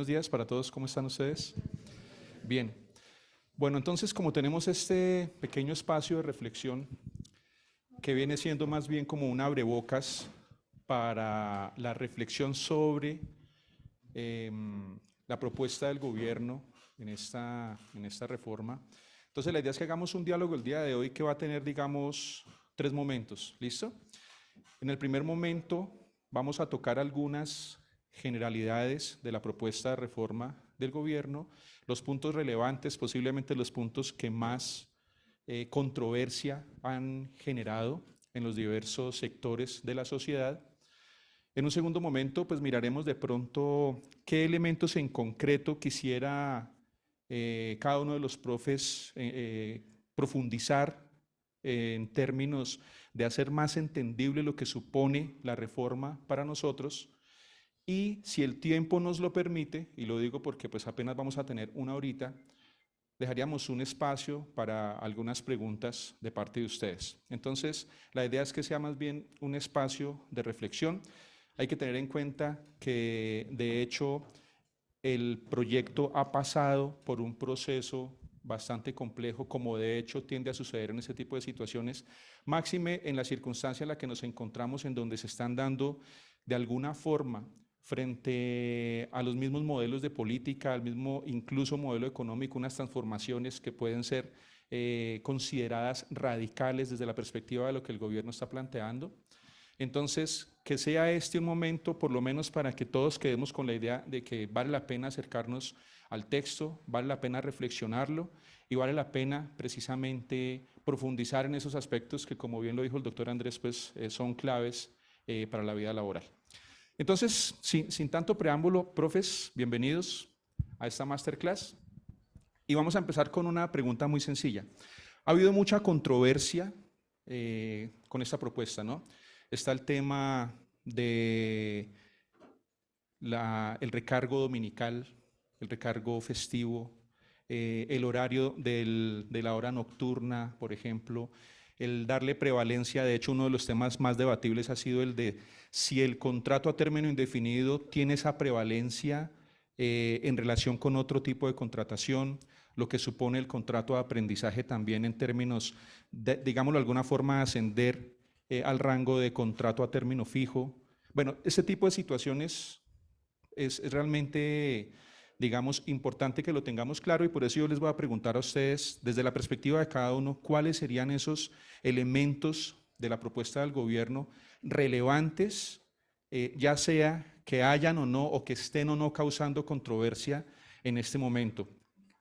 buenos días para todos, ¿cómo están ustedes? Bien. Bueno, entonces como tenemos este pequeño espacio de reflexión que viene siendo más bien como un abrebocas para la reflexión sobre la propuesta del gobierno en esta reforma. Entonces la idea es que hagamos un diálogo el día de hoy que va a tener, digamos, 3 momentos, ¿listo? En el primer momento vamos a tocar algunas generalidades de la propuesta de reforma del gobierno, los puntos relevantes, posiblemente los puntos que más controversia han generado en los diversos sectores de la sociedad. En un segundo momento, pues miraremos de pronto qué elementos en concreto quisiera cada uno de los profes profundizar en términos de hacer más entendible lo que supone la reforma para nosotros. Y si el tiempo nos lo permite, y lo digo porque pues apenas vamos a tener una horita, dejaríamos un espacio para algunas preguntas de parte de ustedes. Entonces, la idea es que sea más bien un espacio de reflexión. Hay que tener en cuenta que, de hecho, el proyecto ha pasado por un proceso bastante complejo, como de hecho tiende a suceder en ese tipo de situaciones, máxime en la circunstancia en la que nos encontramos, en donde se están dando de alguna forma frente a los mismos modelos de política, al mismo incluso modelo económico, unas transformaciones que pueden ser consideradas radicales desde la perspectiva de lo que el gobierno está planteando. Entonces, que sea este un momento, por lo menos para que todos quedemos con la idea de que vale la pena acercarnos al texto, vale la pena reflexionarlo y vale la pena precisamente profundizar en esos aspectos que, como bien lo dijo el doctor Andrés, pues son claves para la vida laboral. Entonces, sin tanto preámbulo, profes, bienvenidos a esta masterclass. Y vamos a empezar con una pregunta muy sencilla. Ha habido mucha controversia con esta propuesta, ¿no? Está el tema de el recargo dominical, el recargo festivo, el horario de la hora nocturna, por ejemplo, el darle prevalencia. De hecho, uno de los temas más debatibles ha sido el de si el contrato a término indefinido tiene esa prevalencia en relación con otro tipo de contratación, lo que supone el contrato de aprendizaje también en términos, digámoslo de alguna forma, ascender al rango de contrato a término fijo. Bueno, ese tipo de situaciones es realmente, digamos, importante que lo tengamos claro, y por eso yo les voy a preguntar a ustedes, desde la perspectiva de cada uno, cuáles serían esos elementos de la propuesta del gobierno relevantes, ya sea que hayan o no, o que estén o no causando controversia en este momento.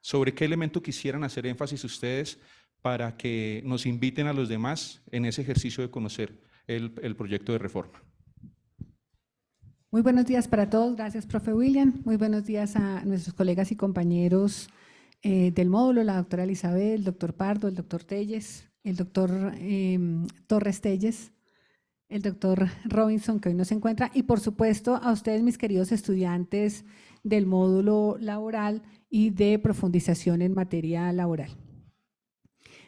¿Sobre qué elemento quisieran hacer énfasis ustedes para que nos inviten a los demás en ese ejercicio de conocer el proyecto de reforma? Muy buenos días para todos. Gracias, profe William. Muy buenos días a nuestros colegas y compañeros del módulo, la doctora Elizabeth, el doctor Pardo, el doctor Telles, el doctor Torres Telles, el doctor Robinson, que hoy no se encuentra, y por supuesto a ustedes, mis queridos estudiantes del módulo laboral y de profundización en materia laboral.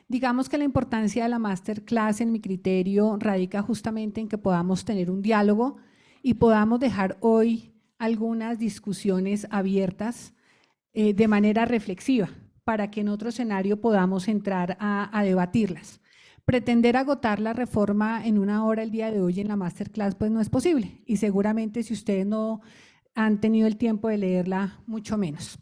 Digamos que la importancia de la masterclass, en mi criterio, radica justamente en que podamos tener un diálogo y podamos dejar hoy algunas discusiones abiertas de manera reflexiva, para que en otro escenario podamos entrar a debatirlas. Pretender agotar la reforma en una hora el día de hoy en la masterclass pues no es posible, y seguramente si ustedes no han tenido el tiempo de leerla, mucho menos.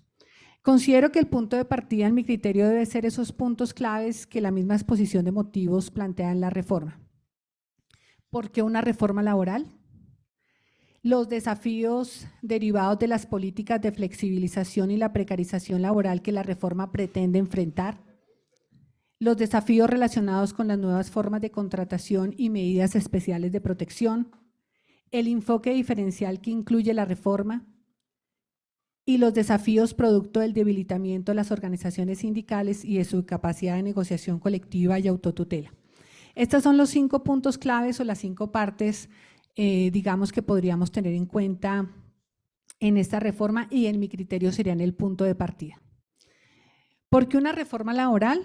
Considero que el punto de partida, en mi criterio, debe ser esos puntos claves que la misma exposición de motivos plantea en la reforma. ¿Por qué una reforma laboral? Los desafíos derivados de las políticas de flexibilización y la precarización laboral que la reforma pretende enfrentar. Los desafíos relacionados con las nuevas formas de contratación y medidas especiales de protección. El enfoque diferencial que incluye la reforma. Y los desafíos producto del debilitamiento de las organizaciones sindicales y de su capacidad de negociación colectiva y autotutela. Estos son los 5 puntos claves o las 5 partes, digamos, que podríamos tener en cuenta en esta reforma, y en mi criterio serían el punto de partida. ¿Por qué una reforma laboral?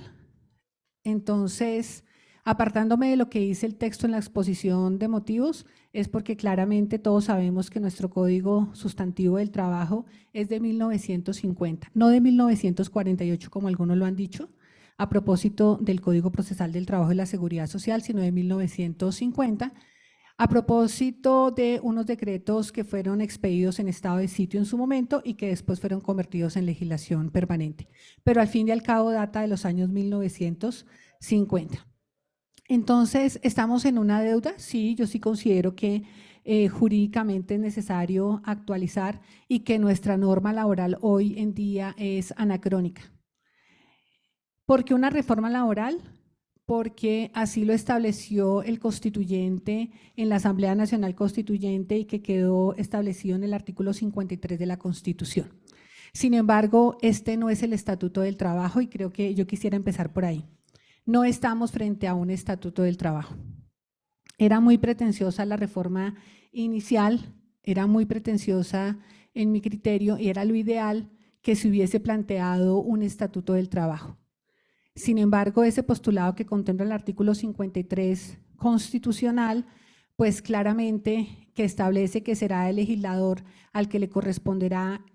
Entonces, Apartándome de lo que dice el texto en la exposición de motivos, es porque claramente todos sabemos que nuestro Código Sustantivo del Trabajo es de 1950, no de 1948 como algunos lo han dicho, a propósito del Código Procesal del Trabajo y la Seguridad Social, sino de 1950, a propósito de unos decretos que fueron expedidos en estado de sitio en su momento y que después fueron convertidos en legislación permanente. Pero al fin y al cabo data de los años 1950. Entonces, ¿estamos en una deuda? Sí, yo sí considero que jurídicamente es necesario actualizar y que nuestra norma laboral hoy en día es anacrónica. ¿Por qué una reforma laboral? Porque así lo estableció el constituyente en la Asamblea Nacional Constituyente y que quedó establecido en el artículo 53 de la Constitución. Sin embargo, este no es el Estatuto del Trabajo y creo que yo quisiera empezar por ahí. No estamos frente a un Estatuto del Trabajo. Era muy pretenciosa la reforma inicial, era muy pretenciosa en mi criterio y era lo ideal que se hubiese planteado un Estatuto del Trabajo. Sin embargo, ese postulado que contempla el artículo 53 constitucional, pues claramente que establece que será el legislador al que le corresponderá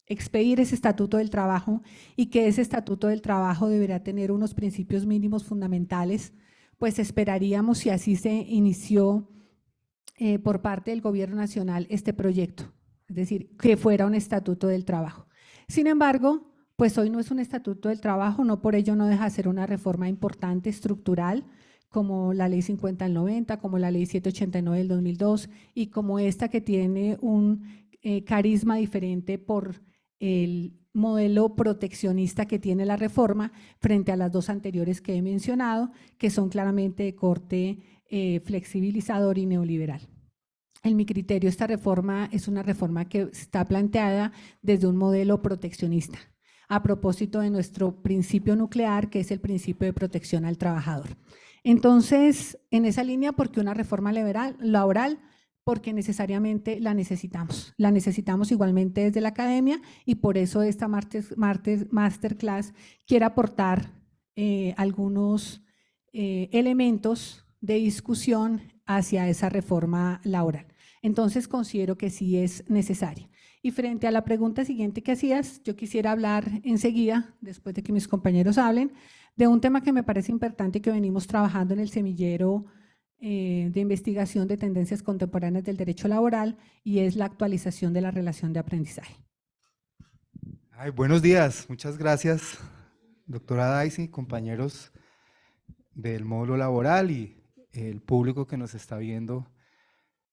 expedir ese estatuto del trabajo y que ese estatuto del trabajo deberá tener unos principios mínimos fundamentales, pues esperaríamos, si así se inició por parte del Gobierno Nacional este proyecto, es decir, que fuera un estatuto del trabajo. Sin embargo, pues hoy no es un estatuto del trabajo, no por ello no deja de ser una reforma importante, estructural, como la Ley 50 del 90, como la Ley 789 del 2002 y como esta que tiene un carisma diferente por el modelo proteccionista que tiene la reforma frente a las dos anteriores que he mencionado, que son claramente de corte flexibilizador y neoliberal. En mi criterio, esta reforma es una reforma que está planteada desde un modelo proteccionista, a propósito de nuestro principio nuclear, que es el principio de protección al trabajador. Entonces, en esa línea, ¿por qué una reforma laboral? Porque necesariamente la necesitamos igualmente desde la academia y por eso esta masterclass quiere aportar algunos elementos de discusión hacia esa reforma laboral. Entonces, considero que sí es necesaria. Y frente a la pregunta siguiente que hacías, yo quisiera hablar enseguida, después de que mis compañeros hablen, de un tema que me parece importante y que venimos trabajando en el semillero de investigación de tendencias contemporáneas del derecho laboral y es la actualización de la relación de aprendizaje. Ay, buenos días, muchas gracias, doctora Daisy, compañeros del módulo laboral y el público que nos está viendo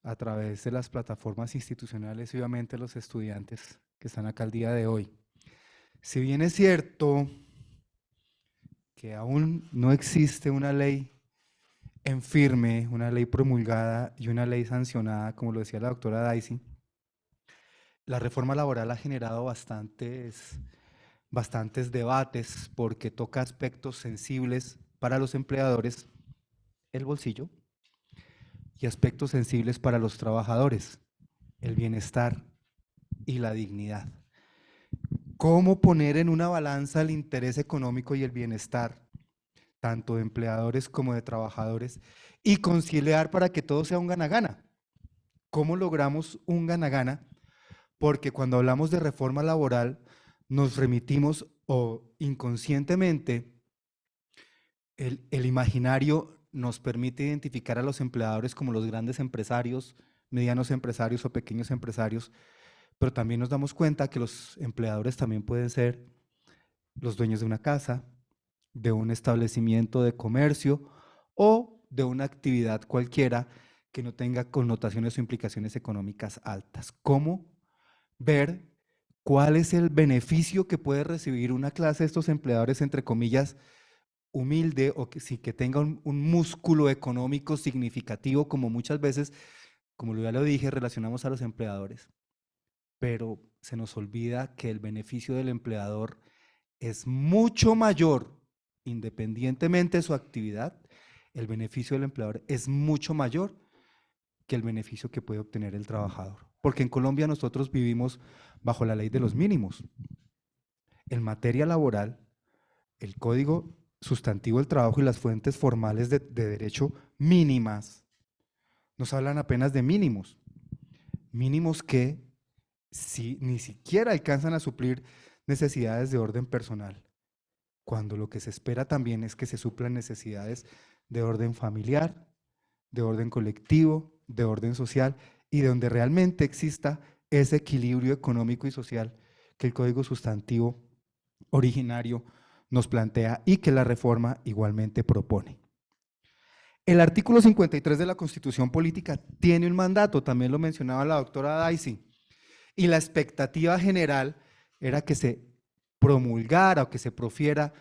a través de las plataformas institucionales y obviamente los estudiantes que están acá el día de hoy. Si bien es cierto que aún no existe una ley en firme, una ley promulgada y una ley sancionada, como lo decía la doctora Daisy, la reforma laboral ha generado bastantes debates porque toca aspectos sensibles para los empleadores, el bolsillo, y aspectos sensibles para los trabajadores, el bienestar y la dignidad. ¿Cómo poner en una balanza el interés económico y el bienestar, tanto de empleadores como de trabajadores, y conciliar para que todo sea un gana-gana? ¿Cómo logramos un gana-gana? Porque cuando hablamos de reforma laboral, nos remitimos o inconscientemente el imaginario nos permite identificar a los empleadores como los grandes empresarios, medianos empresarios o pequeños empresarios, pero también nos damos cuenta que los empleadores también pueden ser los dueños de una casa, de un establecimiento de comercio o de una actividad cualquiera que no tenga connotaciones o implicaciones económicas altas. ¿Cómo ver cuál es el beneficio que puede recibir una clase de estos empleadores, entre comillas, humilde o que sí que tenga un músculo económico significativo, como muchas veces, como ya lo dije, relacionamos a los empleadores, pero se nos olvida que el beneficio del empleador es mucho mayor, independientemente de su actividad, el beneficio del empleador es mucho mayor que el beneficio que puede obtener el trabajador. Porque en Colombia nosotros vivimos bajo la ley de los mínimos. En materia laboral, el Código sustantivo del trabajo y las fuentes formales de derecho mínimas nos hablan apenas de mínimos, mínimos que ni siquiera alcanzan a suplir necesidades de orden personal, cuando lo que se espera también es que se suplan necesidades de orden familiar, de orden colectivo, de orden social, y de donde realmente exista ese equilibrio económico y social que el Código Sustantivo originario nos plantea y que la reforma igualmente propone. El artículo 53 de la Constitución Política tiene un mandato, también lo mencionaba la doctora Daisy, y la expectativa general era que se promulgara o que se profiera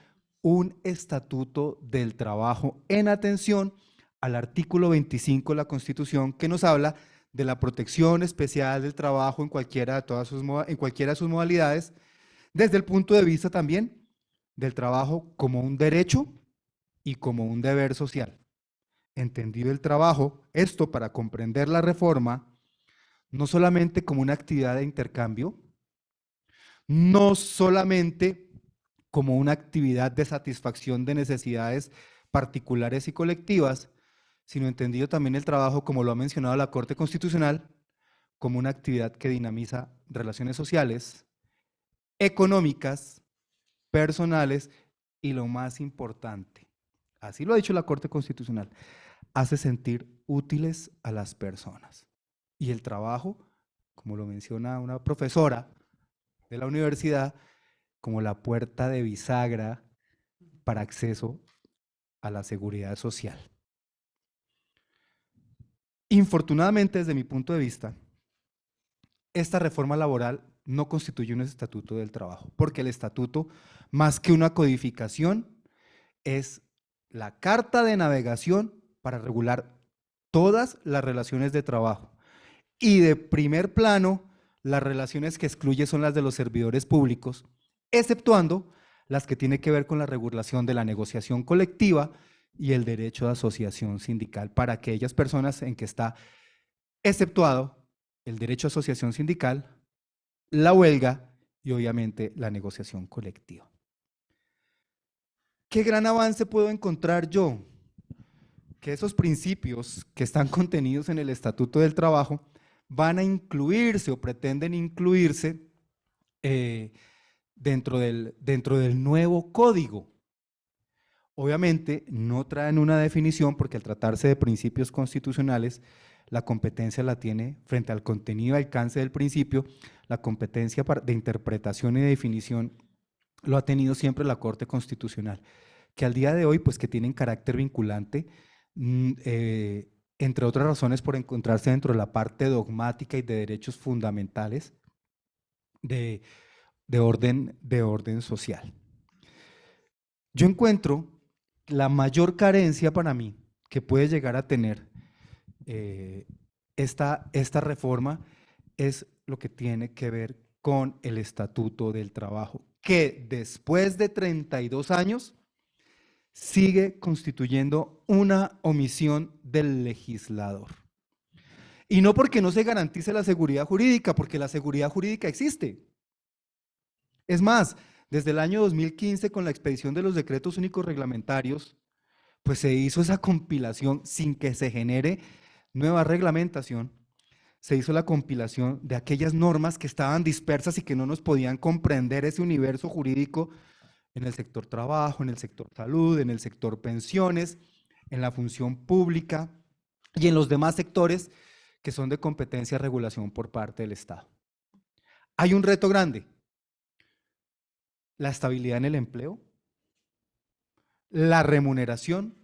un estatuto del trabajo en atención al artículo 25 de la Constitución, que nos habla de la protección especial del trabajo en cualquiera de sus modalidades, desde el punto de vista también del trabajo como un derecho y como un deber social. Entendido el trabajo, esto para comprender la reforma, no solamente como una actividad de intercambio, no solamente como una actividad de satisfacción de necesidades particulares y colectivas, sino entendido también el trabajo, como lo ha mencionado la Corte Constitucional, como una actividad que dinamiza relaciones sociales, económicas, personales y lo más importante, así lo ha dicho la Corte Constitucional, hace sentir útiles a las personas. Y el trabajo, como lo menciona una profesora de la universidad, como la puerta de bisagra para acceso a la seguridad social. Infortunadamente, desde mi punto de vista, esta reforma laboral no constituye un estatuto del trabajo, porque el estatuto, más que una codificación, es la carta de navegación para regular todas las relaciones de trabajo. Y de primer plano, las relaciones que excluye son las de los servidores públicos, exceptuando las que tienen que ver con la regulación de la negociación colectiva y el derecho de asociación sindical para aquellas personas en que está exceptuado el derecho a asociación sindical, la huelga y obviamente la negociación colectiva. ¿Qué gran avance puedo encontrar yo? Que esos principios que están contenidos en el Estatuto del Trabajo van a incluirse o pretenden incluirse dentro del nuevo código. Obviamente no traen una definición porque al tratarse de principios constitucionales, la competencia la tiene frente al contenido y alcance del principio, la competencia de interpretación y de definición lo ha tenido siempre la Corte Constitucional, que al día de hoy, pues que tienen carácter vinculante, entre otras razones por encontrarse dentro de la parte dogmática y de derechos fundamentales de orden social. Yo encuentro la mayor carencia para mí que puede llegar a tener esta reforma es lo que tiene que ver con el Estatuto del Trabajo, que después de 32 años sigue constituyendo una omisión del legislador. Y no porque no se garantice la seguridad jurídica, porque la seguridad jurídica existe. Es más, desde el año 2015, con la expedición de los decretos únicos reglamentarios, pues se hizo esa compilación sin que se genere nueva reglamentación, se hizo la compilación de aquellas normas que estaban dispersas y que no nos podían comprender ese universo jurídico en el sector trabajo, en el sector salud, en el sector pensiones, en la función pública y en los demás sectores que son de competencia y regulación por parte del Estado. Hay un reto grande: la estabilidad en el empleo, la remuneración,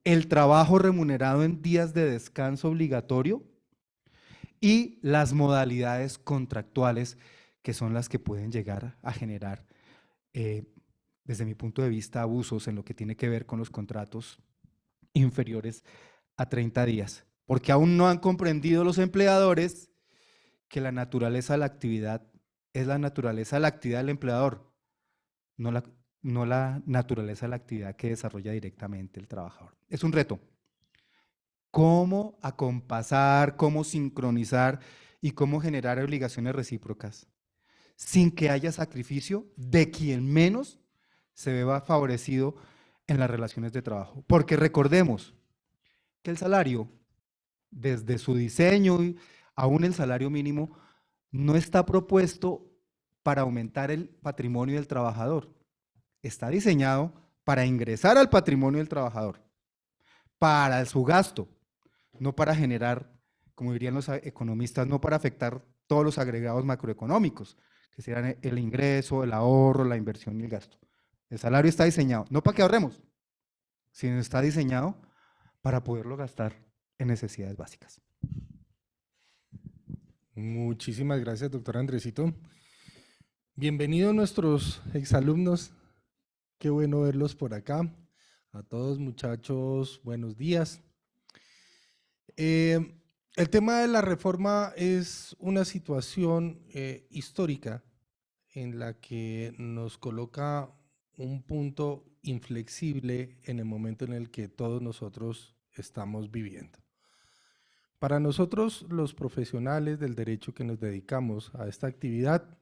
el trabajo remunerado en días de descanso obligatorio y las modalidades contractuales que son las que pueden llegar a generar, desde mi punto de vista, abusos en lo que tiene que ver con los contratos inferiores a 30 días, porque aún no han comprendido los empleadores que la naturaleza de la actividad es la naturaleza de la actividad del empleador, no la naturaleza de la actividad que desarrolla directamente el trabajador. Es un reto. ¿Cómo acompasar, cómo sincronizar y cómo generar obligaciones recíprocas sin que haya sacrificio de quien menos se ve favorecido en las relaciones de trabajo. Porque recordemos que el salario, desde su diseño y aún el salario mínimo, no está propuesto para aumentar el patrimonio del trabajador. Está diseñado para ingresar al patrimonio del trabajador, para su gasto, no para generar, como dirían los economistas, no para afectar todos los agregados macroeconómicos, que serán el ingreso, el ahorro, la inversión y el gasto. El salario está diseñado, no para que ahorremos, sino está diseñado para poderlo gastar en necesidades básicas. Muchísimas gracias, doctor Andresito. Bienvenidos nuestros exalumnos. Qué bueno verlos por acá. A todos, muchachos, buenos días. El tema de la reforma es una situación histórica en la que nos coloca un punto inflexible en el momento en el que todos nosotros estamos viviendo. Para nosotros, los profesionales del derecho que nos dedicamos a esta actividad,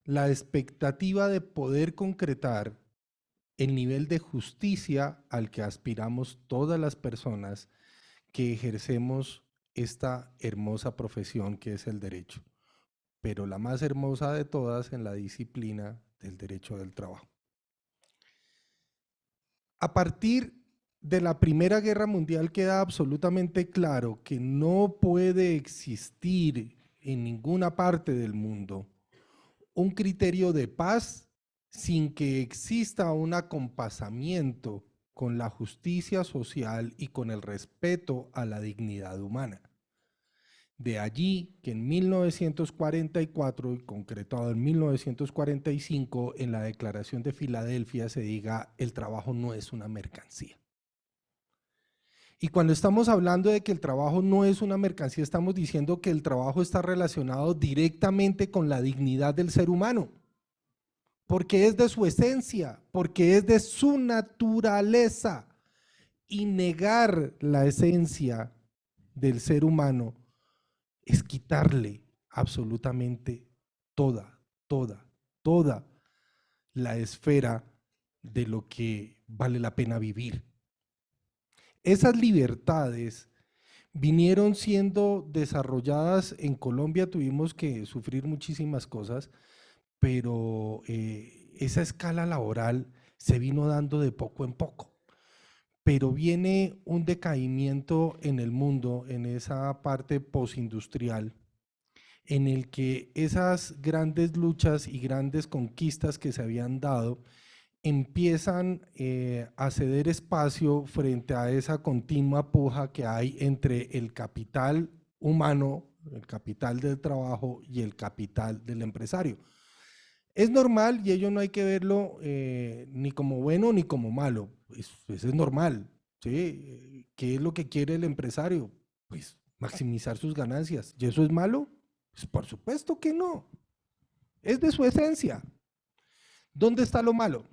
la expectativa de poder concretar el nivel de justicia al que aspiramos todas las personas que ejercemos esta hermosa profesión que es el derecho, pero la más hermosa de todas en la disciplina del derecho del trabajo. A partir de la Primera Guerra Mundial queda absolutamente claro que no puede existir en ninguna parte del mundo un criterio de paz sin que exista un acompasamiento con la justicia social y con el respeto a la dignidad humana. De allí que en 1944 y concretado en 1945 en la Declaración de Filadelfia se diga: el trabajo no es una mercancía. Y cuando estamos hablando de que el trabajo no es una mercancía, estamos diciendo que el trabajo está relacionado directamente con la dignidad del ser humano, porque es de su esencia, porque es de su naturaleza. Y negar la esencia del ser humano es quitarle absolutamente toda la esfera de lo que vale la pena vivir. Esas libertades vinieron siendo desarrolladas en Colombia, tuvimos que sufrir muchísimas cosas, pero esa escala laboral se vino dando de poco en poco. Pero viene un decaimiento en el mundo, en esa parte postindustrial, en el que esas grandes luchas y grandes conquistas que se habían dado empiezan a ceder espacio frente a esa continua puja que hay entre el capital humano, el capital del trabajo y el capital del empresario. Es normal y ello no hay que verlo ni como bueno ni como malo, pues es normal, ¿sí? ¿Qué es lo que quiere el empresario? Pues maximizar sus ganancias. ¿Y eso es malo? Pues por supuesto que no, es de su esencia. ¿Dónde está lo malo?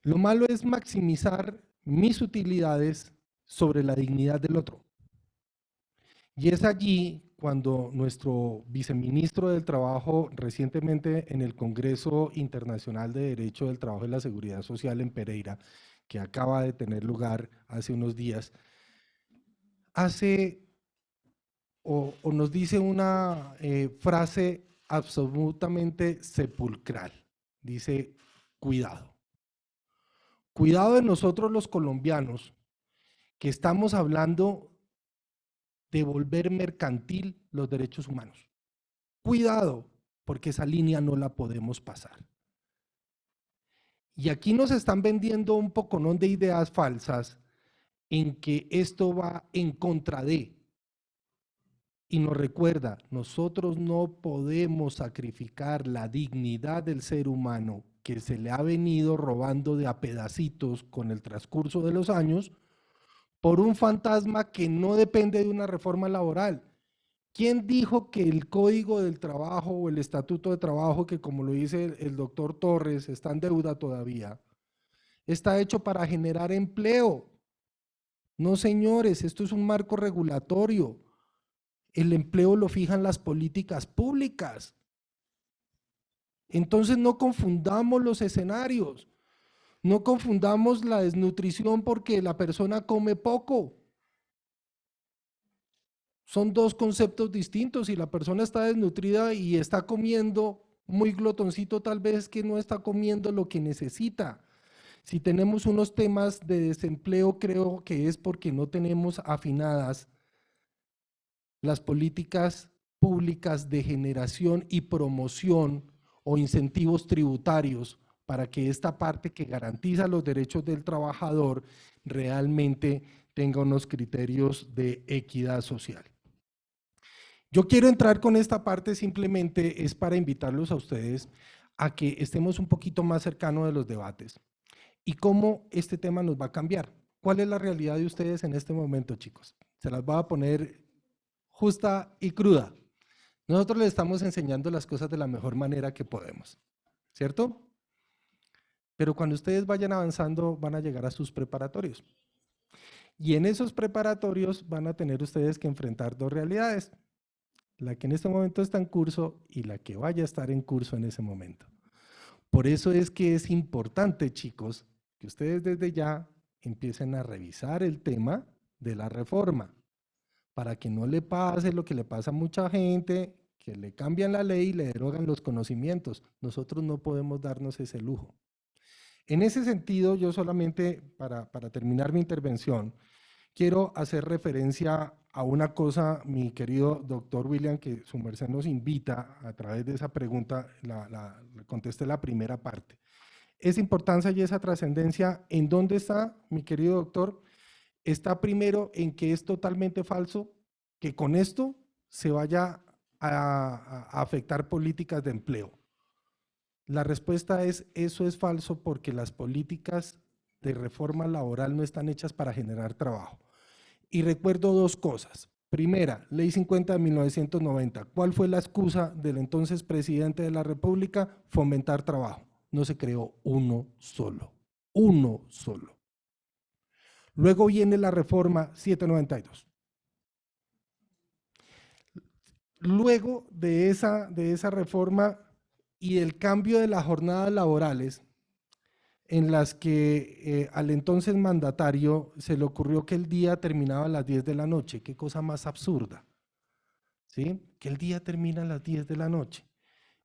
Lo malo es maximizar mis utilidades sobre la dignidad del otro. Y es allí cuando nuestro viceministro del Trabajo recientemente en el Congreso Internacional de Derecho del Trabajo y la Seguridad Social en Pereira, que acaba de tener lugar hace unos días, hace o nos dice una frase absolutamente sepulcral. Dice: cuidado. Cuidado de nosotros los colombianos, que estamos hablando de volver mercantil los derechos humanos. Cuidado, porque esa línea no la podemos pasar. Y aquí nos están vendiendo un poconón de ideas falsas en que esto va en contra de. Y nos recuerda, nosotros no podemos sacrificar la dignidad del ser humano que se le ha venido robando de a pedacitos con el transcurso de los años por un fantasma que no depende de una reforma laboral. ¿Quién dijo que el Código del Trabajo o el Estatuto de Trabajo, que como lo dice el doctor Torres, está en deuda todavía, está hecho para generar empleo? No, señores, esto es un marco regulatorio. El empleo lo fijan las políticas públicas. Entonces no confundamos los escenarios, no confundamos la desnutrición porque la persona come poco. Son dos conceptos distintos. Si la persona está desnutrida y está comiendo muy glotoncito, tal vez que no está comiendo lo que necesita. Si tenemos unos temas de desempleo, creo que es porque no tenemos afinadas las políticas públicas de generación y promoción o incentivos tributarios para que esta parte que garantiza los derechos del trabajador realmente tenga unos criterios de equidad social. Yo quiero entrar con esta parte simplemente es para invitarlos a ustedes a que estemos un poquito más cercanos de los debates y cómo este tema nos va a cambiar. ¿Cuál es la realidad de ustedes en este momento, chicos? Se las voy a poner justa y cruda. Nosotros les estamos enseñando las cosas de la mejor manera que podemos, ¿cierto? Pero cuando ustedes vayan avanzando van a llegar a sus preparatorios. Y en esos preparatorios van a tener ustedes que enfrentar dos realidades. La que en este momento está en curso y la que vaya a estar en curso en ese momento. Por eso es que es importante, chicos, que ustedes desde ya empiecen a revisar el tema de la reforma, para que no le pase lo que le pasa a mucha gente, que le cambian la ley y le derogan los conocimientos. Nosotros no podemos darnos ese lujo. En ese sentido, yo solamente, para terminar mi intervención, quiero hacer referencia a una cosa, mi querido doctor William, que su merced nos invita a través de esa pregunta, le contesté la primera parte. Esa importancia y esa trascendencia, ¿en dónde está, mi querido doctor? Está primero en que es totalmente falso que con esto se vaya a afectar políticas de empleo. La respuesta es, eso es falso porque las políticas de reforma laboral no están hechas para generar trabajo. Y recuerdo dos cosas. Primera, Ley 50 de 1990. ¿Cuál fue la excusa del entonces presidente de la República? Fomentar trabajo. No se creó uno solo. Uno solo. Luego viene la reforma 792. Luego de esa reforma y el cambio de las jornadas laborales, en las que al entonces mandatario se le ocurrió que el día terminaba a las 10 de la noche. Qué cosa más absurda, ¿sí? Que el día termina a las 10 de la noche.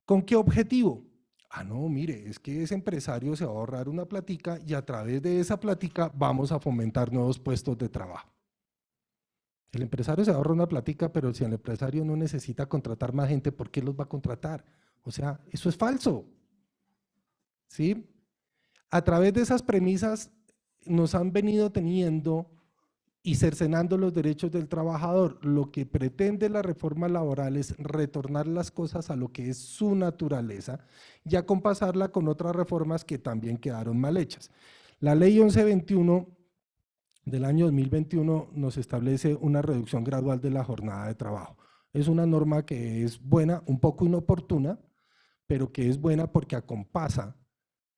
¿Con qué objetivo? Ah, no, mire, es que ese empresario se va a ahorrar una platica y a través de esa platica vamos a fomentar nuevos puestos de trabajo. El empresario se ahorra una platica, pero si el empresario no necesita contratar más gente, ¿por qué los va a contratar? O sea, eso es falso, ¿sí? A través de esas premisas nos han venido teniendo y cercenando los derechos del trabajador. Lo que pretende la reforma laboral es retornar las cosas a lo que es su naturaleza y acompasarla con otras reformas que también quedaron mal hechas. La ley 1121 del año 2021 nos establece una reducción gradual de la jornada de trabajo. Es una norma que es buena, un poco inoportuna, pero que es buena porque acompasa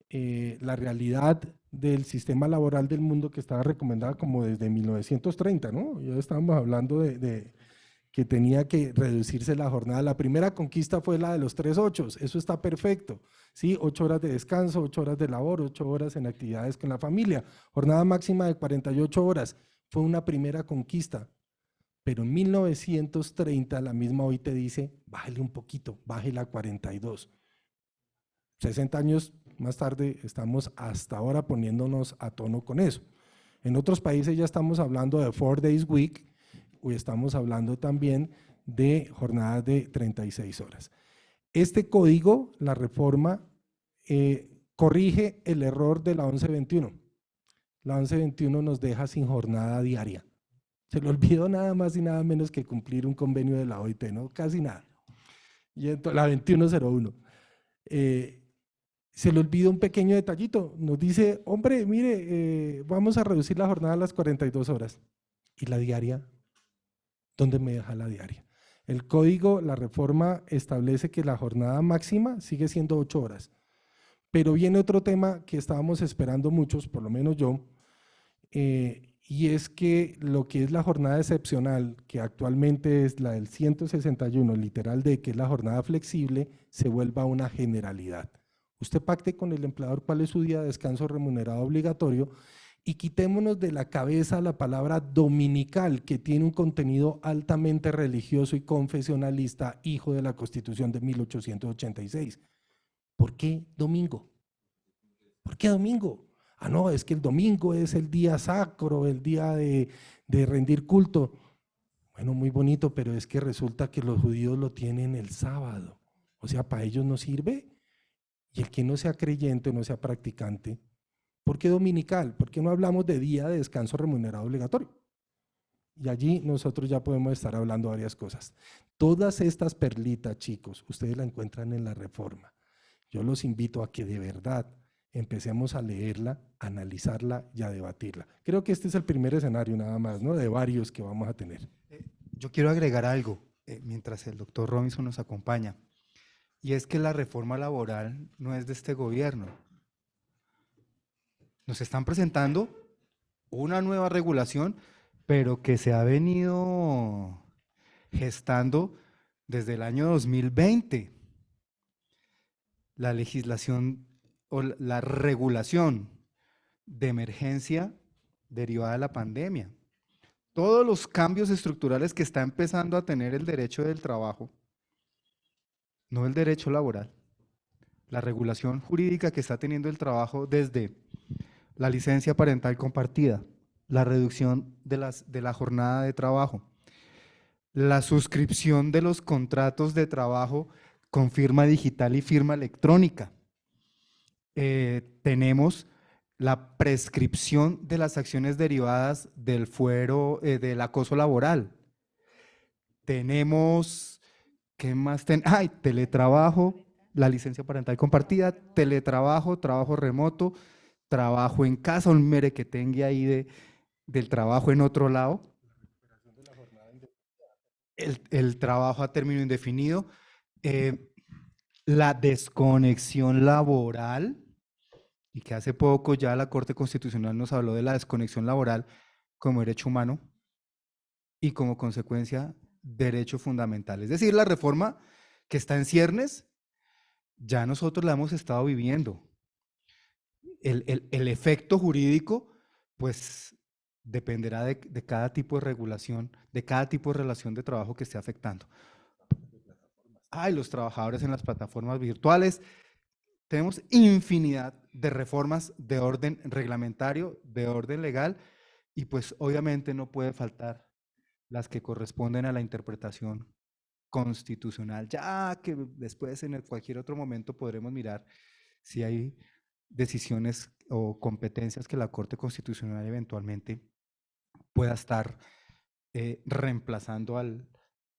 la realidad del sistema laboral del mundo que estaba recomendada como desde 1930, ¿no? Ya estábamos hablando de que tenía que reducirse la jornada. La primera conquista fue la de los 3/8, eso está perfecto, ¿sí? 8 horas de descanso, 8 horas de labor, 8 horas en actividades con la familia, jornada máxima de 48 horas, fue una primera conquista. Pero en 1930 la misma OIT dice, bájele un poquito, bájele a 42. 60 años más tarde estamos hasta ahora poniéndonos a tono con eso. En otros países ya estamos hablando de 4 days week, y estamos hablando también de jornadas de 36 horas. Este código, la reforma, corrige el error de la 1121. La 1121 nos deja sin jornada diaria. Se le olvidó nada más y nada menos que cumplir un convenio de la OIT, ¿no? Casi nada. Y entonces, la 2101. Se le olvida un pequeño detallito. Nos dice, hombre, mire, vamos a reducir la jornada a las 42 horas. ¿Y la diaria? ¿Dónde me deja la diaria? El código, la reforma establece que la jornada máxima sigue siendo 8 horas. Pero viene otro tema que estábamos esperando muchos, por lo menos yo, y es que lo que es la jornada excepcional, que actualmente es la del 161, literal D, que es la jornada flexible, se vuelva una generalidad. Usted pacte con el empleador cuál es su día de descanso remunerado obligatorio y quitémonos de la cabeza la palabra dominical, que tiene un contenido altamente religioso y confesionalista, hijo de la Constitución de 1886. ¿Por qué domingo? ¿Por qué domingo? Ah, no, es que el domingo es el día sacro, el día de rendir culto. Bueno, muy bonito, pero es que resulta que los judíos lo tienen el sábado. O sea, para ellos no sirve. Y el que no sea creyente, no sea practicante, ¿por qué dominical? ¿Por qué no hablamos de día de descanso remunerado obligatorio? Y allí nosotros ya podemos estar hablando varias cosas. Todas estas perlitas, chicos, ustedes la encuentran en la reforma. Yo los invito a que de verdad empecemos a leerla, a analizarla y a debatirla. Creo que este es el primer escenario nada más, ¿no? De varios que vamos a tener. Yo quiero agregar algo mientras el doctor Robinson nos acompaña, y es que la reforma laboral no es de este gobierno. Nos están presentando una nueva regulación, pero que se ha venido gestando desde el año 2020. La legislación o la regulación de emergencia derivada de la pandemia. Todos los cambios estructurales que está empezando a tener el derecho del trabajo, no el derecho laboral, la regulación jurídica que está teniendo el trabajo desde la licencia parental compartida, la reducción de la jornada de trabajo, la suscripción de los contratos de trabajo con firma digital y firma electrónica. Tenemos la prescripción de las acciones derivadas del fuero, del acoso laboral. Tenemos, ¿qué más? Teletrabajo, la licencia parental compartida, teletrabajo, trabajo remoto, trabajo en casa, un merequetengue ahí del trabajo en otro lado. El trabajo a término indefinido, la desconexión laboral, y que hace poco ya la Corte Constitucional nos habló de la desconexión laboral como derecho humano y como consecuencia derecho fundamental. Es decir, la reforma que está en ciernes, ya nosotros la hemos estado viviendo. El efecto jurídico, pues, dependerá de cada tipo de regulación, de cada tipo de relación de trabajo que esté afectando. Los trabajadores en las plataformas virtuales. Tenemos infinidad de reformas de orden reglamentario, de orden legal, y pues obviamente no puede faltar las que corresponden a la interpretación constitucional, ya que después en cualquier otro momento podremos mirar si hay decisiones o competencias que la Corte Constitucional eventualmente pueda estar reemplazando al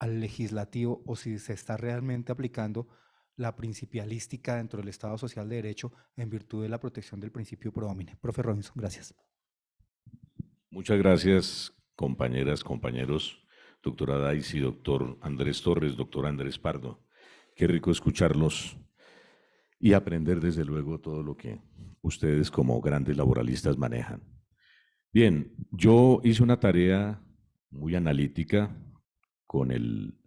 legislativo, o si se está realmente aplicando la principialística dentro del Estado Social de Derecho en virtud de la protección del principio pro homine. Profe Robinson, gracias. Muchas gracias, compañeras, compañeros, doctora Daisy, doctor Andrés Torres, doctor Andrés Pardo. Qué rico escucharlos y aprender desde luego todo lo que ustedes como grandes laboralistas manejan. Bien, yo hice una tarea muy analítica con el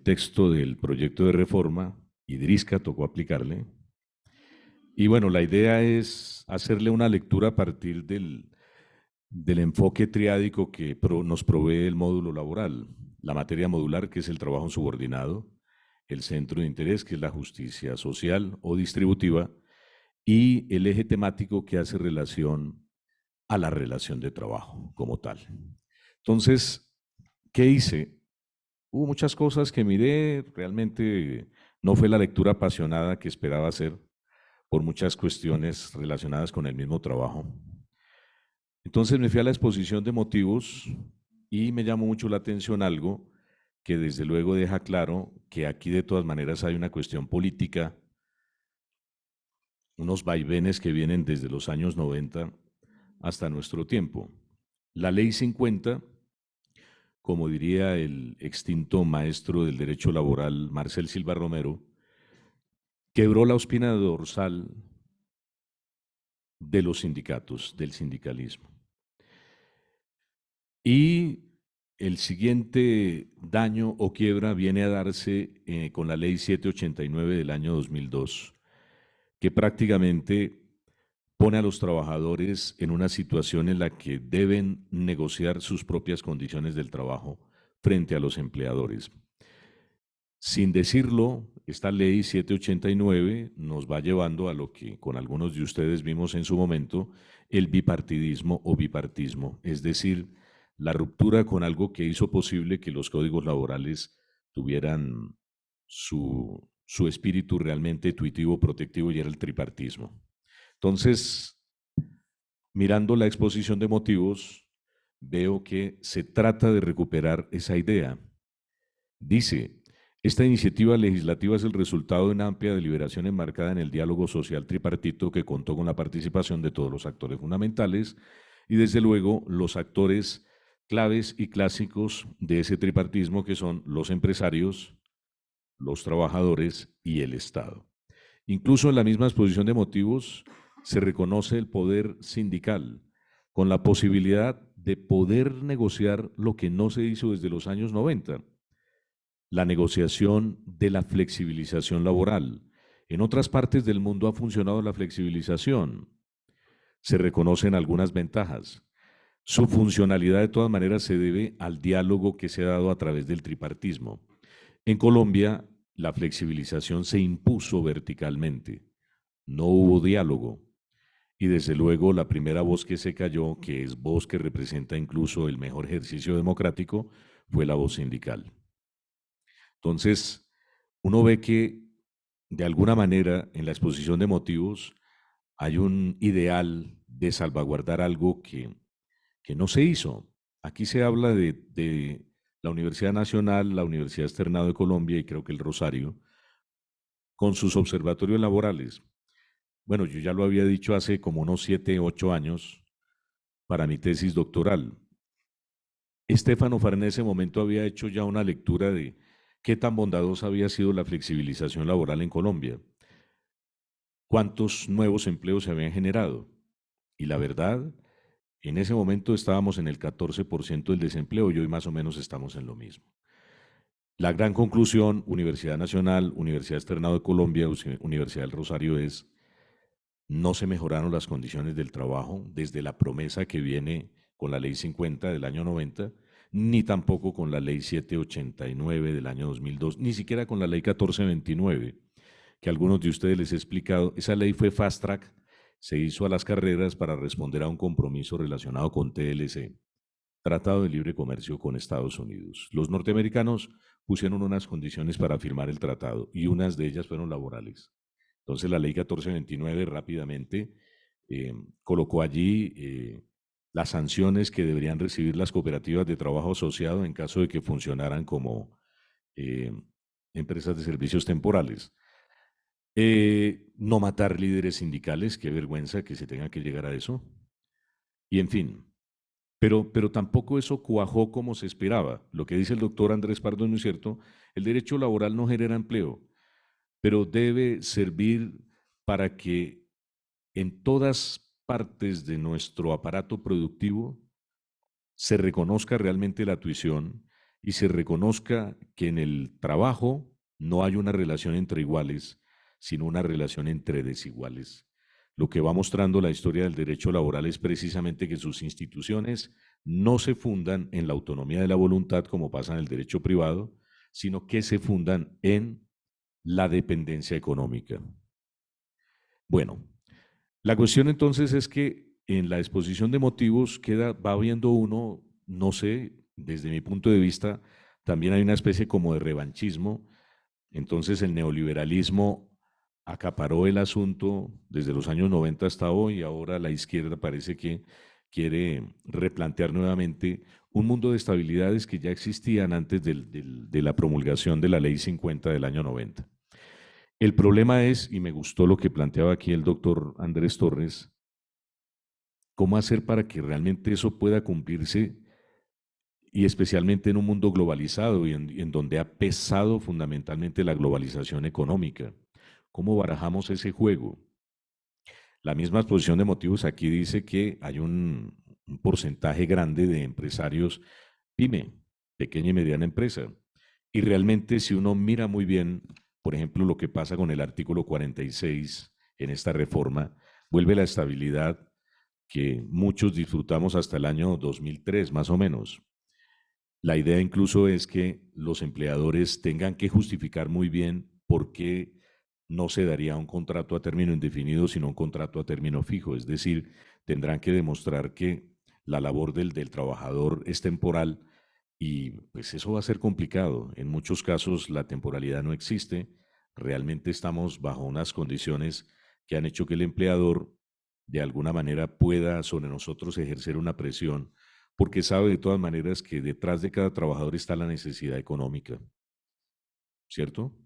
texto del proyecto de reforma. Idrisca tocó aplicarle. Y bueno, la idea es hacerle una lectura a partir del enfoque triádico que nos provee el módulo laboral. La materia modular, que es el trabajo subordinado, el centro de interés, que es la justicia social o distributiva, y el eje temático, que hace relación a la relación de trabajo como tal. Entonces, ¿qué hice? Hubo muchas cosas que miré, realmente no fue la lectura apasionada que esperaba hacer por muchas cuestiones relacionadas con el mismo trabajo. Entonces me fui a la exposición de motivos y me llamó mucho la atención algo que desde luego deja claro que aquí de todas maneras hay una cuestión política, unos vaivenes que vienen desde los años 90 hasta nuestro tiempo. La Ley 50, como diría el extinto maestro del derecho laboral Marcel Silva Romero, quebró la espina dorsal de los sindicatos, del sindicalismo. Y el siguiente daño o quiebra viene a darse con la ley 789 del año 2002, que prácticamente pone a los trabajadores en una situación en la que deben negociar sus propias condiciones del trabajo frente a los empleadores. Sin decirlo, esta ley 789 nos va llevando a lo que con algunos de ustedes vimos en su momento, el bipartidismo o bipartismo, es decir, la ruptura con algo que hizo posible que los códigos laborales tuvieran su espíritu realmente tuitivo, protectivo, y era el tripartismo. Entonces, mirando la exposición de motivos, veo que se trata de recuperar esa idea. Dice, esta iniciativa legislativa es el resultado de una amplia deliberación enmarcada en el diálogo social tripartito que contó con la participación de todos los actores fundamentales y desde luego los actores claves y clásicos de ese tripartismo que son los empresarios, los trabajadores y el Estado. Incluso en la misma exposición de motivos se reconoce el poder sindical con la posibilidad de poder negociar lo que no se hizo desde los años 90, la negociación de la flexibilización laboral. En otras partes del mundo ha funcionado la flexibilización. Se reconocen algunas ventajas. Su funcionalidad de todas maneras se debe al diálogo que se ha dado a través del tripartismo. En Colombia, la flexibilización se impuso verticalmente. No hubo diálogo. Y desde luego la primera voz que se cayó, que es voz que representa incluso el mejor ejercicio democrático, fue la voz sindical. Entonces, uno ve que de alguna manera en la exposición de motivos hay un ideal de salvaguardar algo que no se hizo. Aquí se habla de la Universidad Nacional, la Universidad Externado de Colombia y creo que el Rosario, con sus observatorios laborales. Bueno, yo ya lo había dicho hace como unos 7, 8 años para mi tesis doctoral. Estefano Farné en ese momento había hecho ya una lectura de qué tan bondadosa había sido la flexibilización laboral en Colombia, cuántos nuevos empleos se habían generado. Y la verdad, en ese momento estábamos en el 14% del desempleo y hoy más o menos estamos en lo mismo. La gran conclusión, Universidad Nacional, Universidad Externado de Colombia, Universidad del Rosario, es no se mejoraron las condiciones del trabajo desde la promesa que viene con la Ley 50 del año 90, ni tampoco con la Ley 789 del año 2002, ni siquiera con la Ley 1429, que a algunos de ustedes les he explicado. Esa ley fue fast track, se hizo a las carreras para responder a un compromiso relacionado con TLC, Tratado de Libre Comercio con Estados Unidos. Los norteamericanos pusieron unas condiciones para firmar el tratado y unas de ellas fueron laborales. Entonces la ley 1429 rápidamente colocó allí las sanciones que deberían recibir las cooperativas de trabajo asociado en caso de que funcionaran como empresas de servicios temporales. No matar líderes sindicales, qué vergüenza que se tenga que llegar a eso. Y en fin, pero tampoco eso cuajó como se esperaba. Lo que dice el doctor Andrés Pardo es muy cierto, el derecho laboral no genera empleo, pero debe servir para que en todas partes de nuestro aparato productivo se reconozca realmente la tuición y se reconozca que en el trabajo no hay una relación entre iguales, sino una relación entre desiguales. Lo que va mostrando la historia del derecho laboral es precisamente que sus instituciones no se fundan en la autonomía de la voluntad como pasa en el derecho privado, sino que se fundan en la dependencia económica. Bueno, la cuestión entonces es que en la exposición de motivos va viendo uno, no sé, desde mi punto de vista, también hay una especie como de revanchismo. Entonces el neoliberalismo acaparó el asunto desde los años 90 hasta hoy y ahora la izquierda parece que quiere replantear nuevamente un mundo de estabilidades que ya existían antes de la promulgación de la Ley 50 del año 90. El problema es, y me gustó lo que planteaba aquí el doctor Andrés Torres, cómo hacer para que realmente eso pueda cumplirse y especialmente en un mundo globalizado y en donde ha pesado fundamentalmente la globalización económica. ¿Cómo barajamos ese juego? La misma exposición de motivos aquí dice que hay un un porcentaje grande de empresarios pyme, pequeña y mediana empresa. Y realmente si uno mira muy bien, por ejemplo, lo que pasa con el artículo 46 en esta reforma, vuelve la estabilidad que muchos disfrutamos hasta el año 2003, más o menos. La idea incluso es que los empleadores tengan que justificar muy bien por qué no se daría un contrato a término indefinido, sino un contrato a término fijo. Es decir, tendrán que demostrar que la labor del trabajador es temporal y pues eso va a ser complicado. En muchos casos la temporalidad no existe. Realmente estamos bajo unas condiciones que han hecho que el empleador de alguna manera pueda sobre nosotros ejercer una presión, porque sabe de todas maneras que detrás de cada trabajador está la necesidad económica, ¿cierto?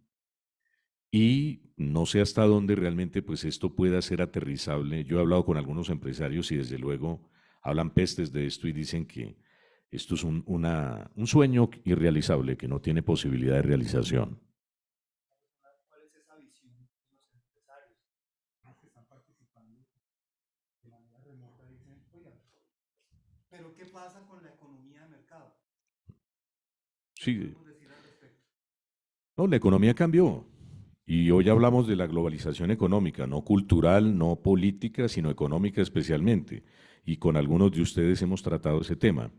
Y no sé hasta dónde realmente pues esto pueda ser aterrizable. Yo he hablado con algunos empresarios y desde luego hablan pestes de esto y dicen que esto es un sueño irrealizable, que no tiene posibilidad de realización. ¿Cuál es esa visión de los empresarios que están participando de manera remota? Dicen, oigan, pero ¿qué pasa con la economía de mercado? ¿Qué Sí, podemos decir al respecto? no, la economía cambió. Y hoy hablamos de la globalización económica, no cultural, no política, sino económica especialmente. Y con algunos de ustedes hemos tratado ese tema.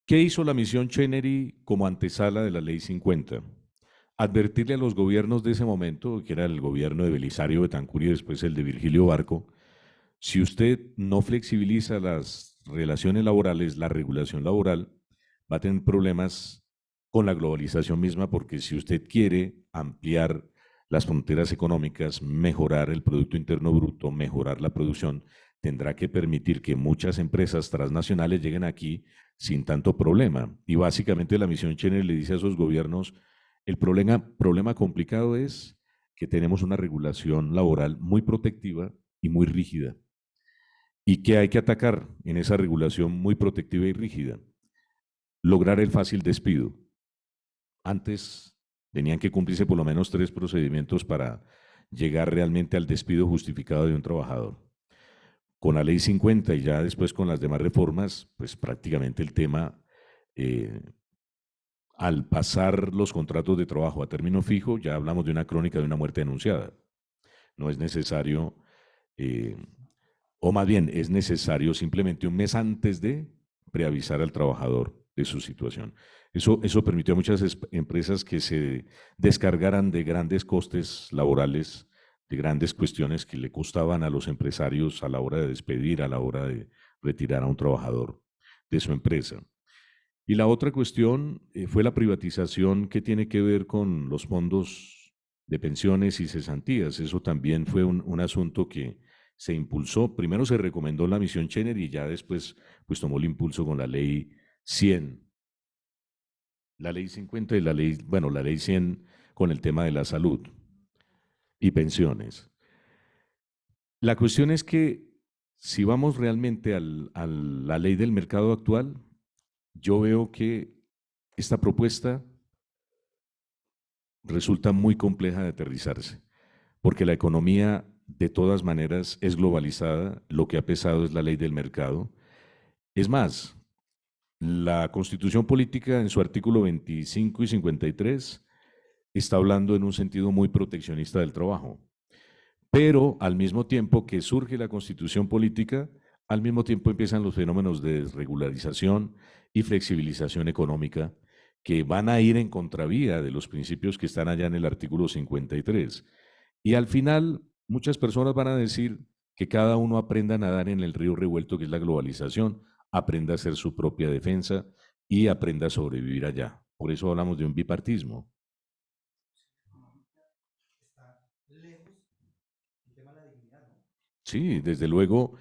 ¿Qué hizo la misión Chenery como antesala de la Ley 50? Advertirle a los gobiernos de ese momento, que era el gobierno de Belisario Betancur y después el de Virgilio Barco, si usted no flexibiliza las relaciones laborales, la regulación laboral, va a tener problemas con la globalización misma, porque si usted quiere ampliar las fronteras económicas, mejorar el Producto Interno Bruto, mejorar la producción, tendrá que permitir que muchas empresas transnacionales lleguen aquí sin tanto problema. Y básicamente la misión Chenery le dice a esos gobiernos, el problema complicado es que tenemos una regulación laboral muy protectiva y muy rígida. ¿Y qué hay que atacar en esa regulación muy protectiva y rígida? Lograr el fácil despido. Antes tenían que cumplirse por lo menos 3 procedimientos para llegar realmente al despido justificado de un trabajador. Con la Ley 50 y ya después con las demás reformas, pues prácticamente el tema, al pasar los contratos de trabajo a término fijo, ya hablamos de una crónica de una muerte denunciada. No es necesario, o más bien es necesario simplemente un mes antes de preavisar al trabajador de su situación. Eso permitió a muchas empresas que se descargaran de grandes costes laborales, de grandes cuestiones que le costaban a los empresarios a la hora de despedir, a la hora de retirar a un trabajador de su empresa. Y la otra cuestión fue la privatización, que tiene que ver con los fondos de pensiones y cesantías. Eso también fue un asunto que se impulsó. Primero se recomendó la misión Chenery y ya después pues tomó el impulso con la ley 100. La ley 50 y la ley 100 con el tema de la salud y pensiones. La cuestión es que si vamos realmente a la ley del mercado actual, yo veo que esta propuesta resulta muy compleja de aterrizarse, porque la economía de todas maneras es globalizada, lo que ha pesado es la ley del mercado. Es más, la Constitución Política en su artículo 25 y 53 está hablando en un sentido muy proteccionista del trabajo, pero al mismo tiempo que surge la Constitución Política, al mismo tiempo empiezan los fenómenos de desregularización y flexibilización económica que van a ir en contravía de los principios que están allá en el artículo 53. Y al final, muchas personas van a decir que cada uno aprenda a nadar en el río revuelto que es la globalización, aprenda a hacer su propia defensa y aprenda a sobrevivir allá. Por eso hablamos de un bipartismo. Está lejos el tema de la dignidad, ¿no? Sí, desde luego,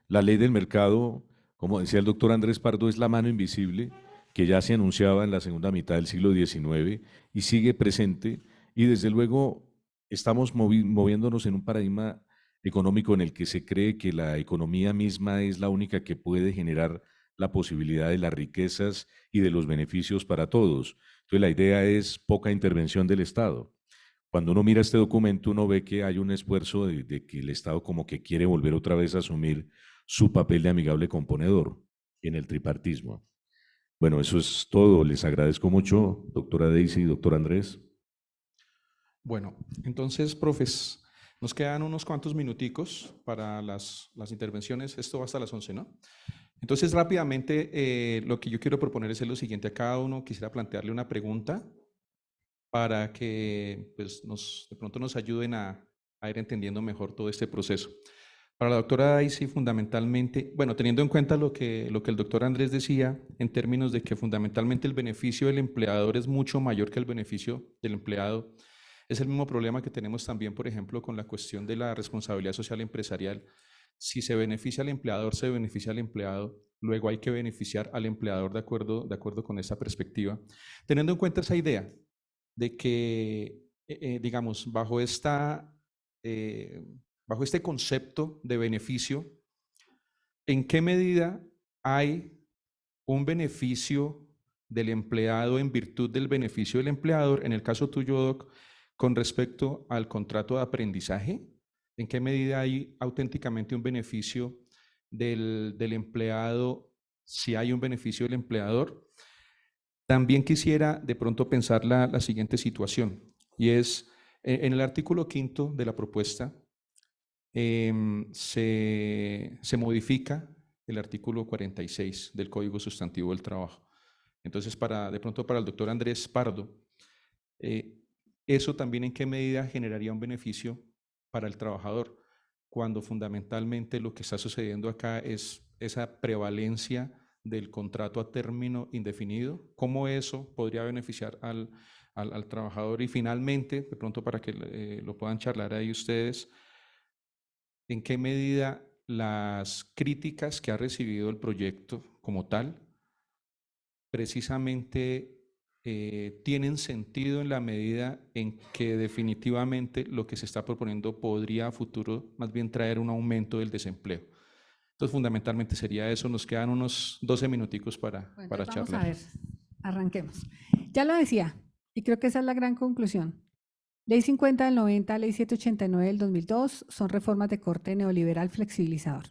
la ley del mercado, como decía el doctor Andrés Pardo, es la mano invisible que ya se anunciaba en la segunda mitad del siglo XIX y sigue presente. Y desde luego estamos moviéndonos en un paradigma económico en el que se cree que la economía misma es la única que puede generar la posibilidad de las riquezas y de los beneficios para todos. Entonces la idea es poca intervención del Estado. Cuando uno mira este documento, uno ve que hay un esfuerzo de que el Estado como que quiere volver otra vez a asumir su papel de amigable componedor en el tripartismo. Bueno, eso es todo. Les agradezco mucho, doctora Daisy y doctor Andrés. Bueno, entonces, profes, nos quedan unos cuantos minuticos para las intervenciones. Esto va hasta las 11, ¿no? Entonces, rápidamente, lo que yo quiero proponer es lo siguiente. A cada uno quisiera plantearle una pregunta para que pues, de pronto nos ayuden a ir entendiendo mejor todo este proceso. Para la doctora Daisy, fundamentalmente, bueno, teniendo en cuenta lo que el doctor Andrés decía, en términos de que fundamentalmente el beneficio del empleador es mucho mayor que el beneficio del empleado, es el mismo problema que tenemos también, por ejemplo, con la cuestión de la responsabilidad social empresarial. Si se beneficia al empleador, se beneficia al empleado, luego hay que beneficiar al empleador de acuerdo con esa perspectiva. Teniendo en cuenta esa idea de que, digamos, bajo este concepto de beneficio, ¿en qué medida hay un beneficio del empleado en virtud del beneficio del empleador? En el caso tuyo, Doc, con respecto al contrato de aprendizaje, ¿en qué medida hay auténticamente un beneficio del empleado si hay un beneficio del empleador? También quisiera de pronto pensar la siguiente situación, y es, en el artículo 5 de la propuesta, se modifica el artículo 46 del Código Sustantivo del Trabajo. Entonces, de pronto para el doctor Andrés Pardo, eso también en qué medida generaría un beneficio para el trabajador, cuando fundamentalmente lo que está sucediendo acá es esa prevalencia del contrato a término indefinido, cómo eso podría beneficiar al trabajador. Y finalmente, de pronto para que lo puedan charlar ahí ustedes, en qué medida las críticas que ha recibido el proyecto como tal precisamente tienen sentido en la medida en que definitivamente lo que se está proponiendo podría a futuro más bien traer un aumento del desempleo. Entonces, fundamentalmente sería eso. Nos quedan unos 12 minuticos para charlar. Vamos a ver, arranquemos. Ya lo decía, y creo que esa es la gran conclusión. Ley 50 del 90, Ley 789 del 2002 son reformas de corte neoliberal flexibilizador,